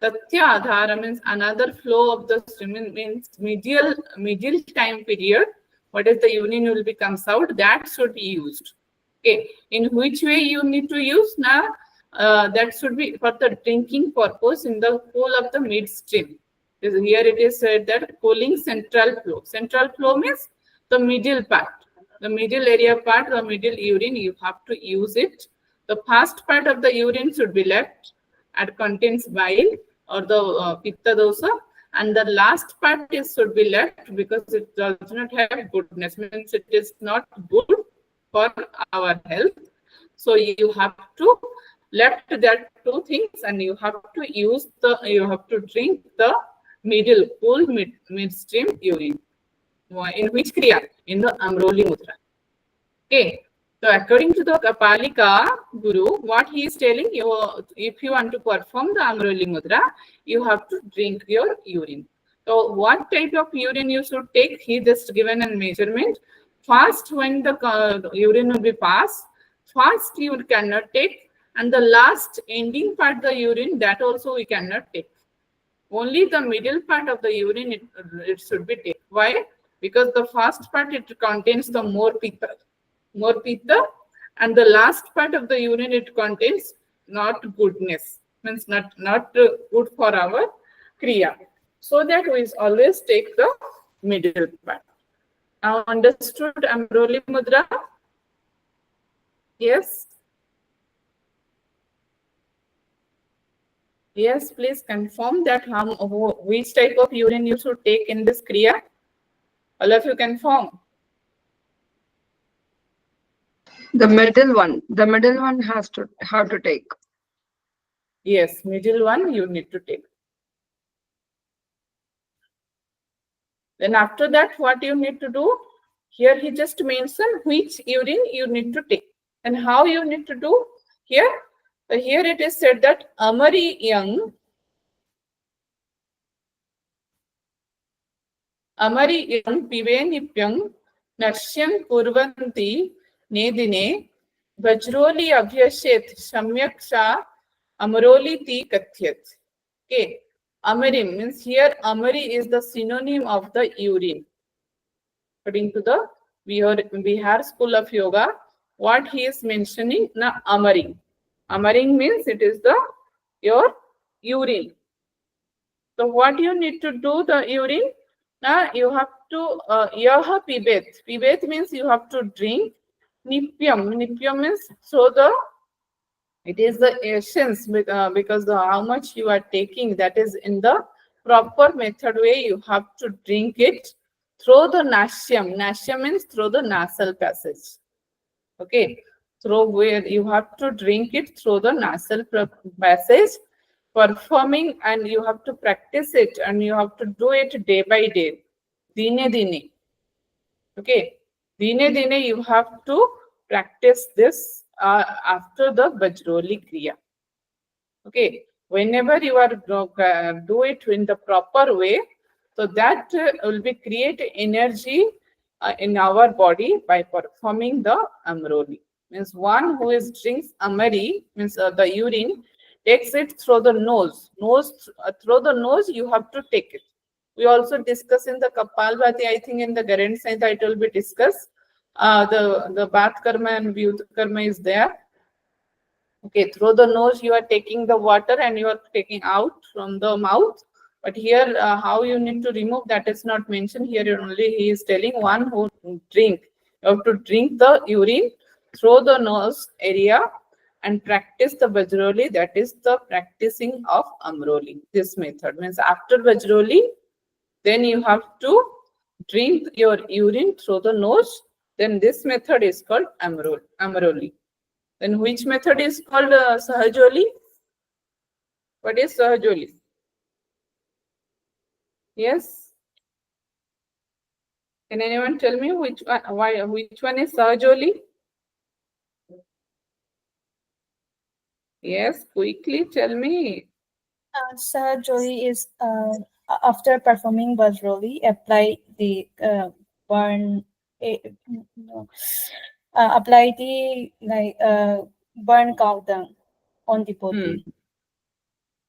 Tatya Adhara means another flow of the stream, means medial time period. What is the urine will be comes out, that should be used. Okay, in which way you need to use now? That should be for the drinking purpose in the pool of the midstream. Here it is said that cooling central flow. Central flow means the middle part, the middle area part, the middle urine, you have to use it. The first part of the urine should be left and contains bile or the pitta dosa, and the last part should be left because it does not have goodness, means it is not good for our health. So you have to left that two things, and you have to use the, you have to drink the middle cool midstream urine. In which kriya? In the Amroli Mudra. Okay. So according to the Kapalika Guru, what he is telling you, if you want to perform the Amroli Mudra, you have to drink your urine. So what type of urine you should take? He just given a measurement. First, when the urine will be passed, first you cannot take, and the last ending part the urine, that also we cannot take. Only the middle part of the urine it should be taken. Why? Because the first part it contains the more pitta, and the last part of the urine it contains not goodness, means not good for our kriya. So that we always take the middle part. Now understood Amroli Mudra? Yes. Yes, please confirm that which type of urine you should take in this kriya. All of you confirm. The middle one has to take. Yes, middle one you need to take. Then after that, what you need to do? Here he just mentioned which urine you need to take and how you need to do. Here it is said that Amari Yang Pivenipyang Narshyam Purvanti Nedine Vajroli Abhyashet Shamyaksha Amaroli Ti Kathyat. Okay. Amari means here Amari is the synonym of the urine. According to the Bihar School of Yoga, what he is mentioning, na Amari. Amari means it is your urine. So what you need to do the urine? Now you have to yaha pibet. Pibet means you have to drink. Nipyam. Nipyam means so it is the essence, because how much you are taking, that is in the proper method way you have to drink it through the nashyam. Nashyam means through the nasal passage. Okay, through where you have to drink it through the nasal passage, performing, and you have to practice it, and you have to do it day by day, dine dine. Okay, dine dine you have to practice this after the Vajroli Kriya. Okay, whenever you are do it in the proper way, so that will be create energy in our body by performing the amroli. Means one who is drinks amari, means the urine, takes it through the nose. Through the nose you have to take it. We also discuss in the Kapalbhati, I think in the Garant Science it will be discussed. The Bath Karma and Vyut Karma is there. Okay, through the nose you are taking the water and you are taking out from the mouth. But here, how you need to remove, that is not mentioned here. Only he is telling one who drink. You have to drink the urine through the nose area and practice the Vajroli. That is the practicing of Amroli. This method means after Vajroli, then you have to drink your urine through the nose. Then this method is called Amroli. Then which method is called Sahajoli? What is Sahajoli? Yes? Can anyone tell me which one is Sahajoli? Yes, quickly tell me. Sahajoli is after performing Vajroli, apply the burn. No, apply the burn countdown on the body.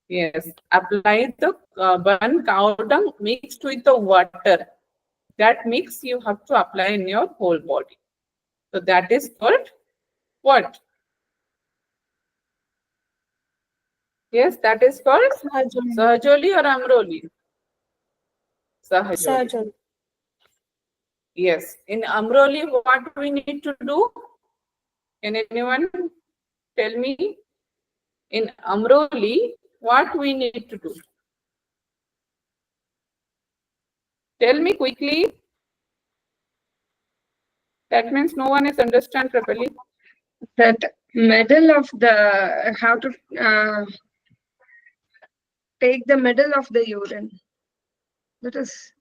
Yes, apply the burn cow dung mixed with the water. That mix you have to apply in your whole body. So that is called what? Yes, that is called Sahajoli or Amroli? Sahajoli. Sahajoli. Yes, in Amroli, what we need to do? Can anyone tell me? In Amroli, what we need to do? Tell me quickly. That means no one is understand properly. That middle of the, how to take the middle of the urine. That is,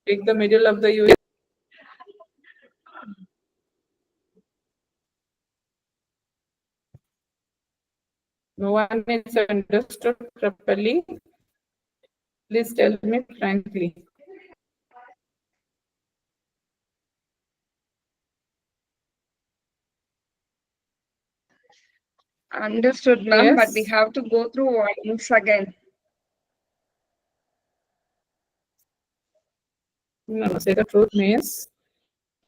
Take the middle of the urine. No one is understood properly. Please tell me frankly. understood, ma'am, but we Yes. have to go through once again. No, say the truth means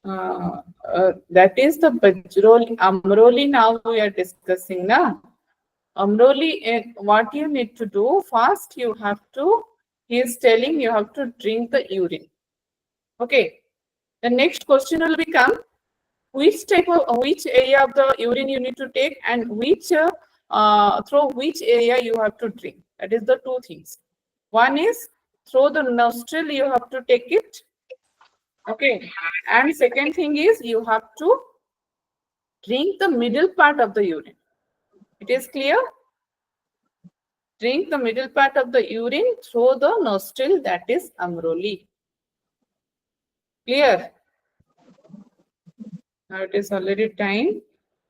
that is the Vajroli. Amroli now we are discussing now. Amroli, what you need to do first, you have to, he is telling you have to drink the urine. Okay. The next question will become which area of the urine you need to take and which through which area you have to drink. That is the two things. One is through the nostril you have to take it. Okay. And second thing is you have to drink the middle part of the urine. It is clear? Drink the middle part of the urine through the nostril, that is Amroli. Clear? Now it is already time.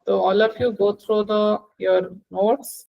So all of you go through your notes.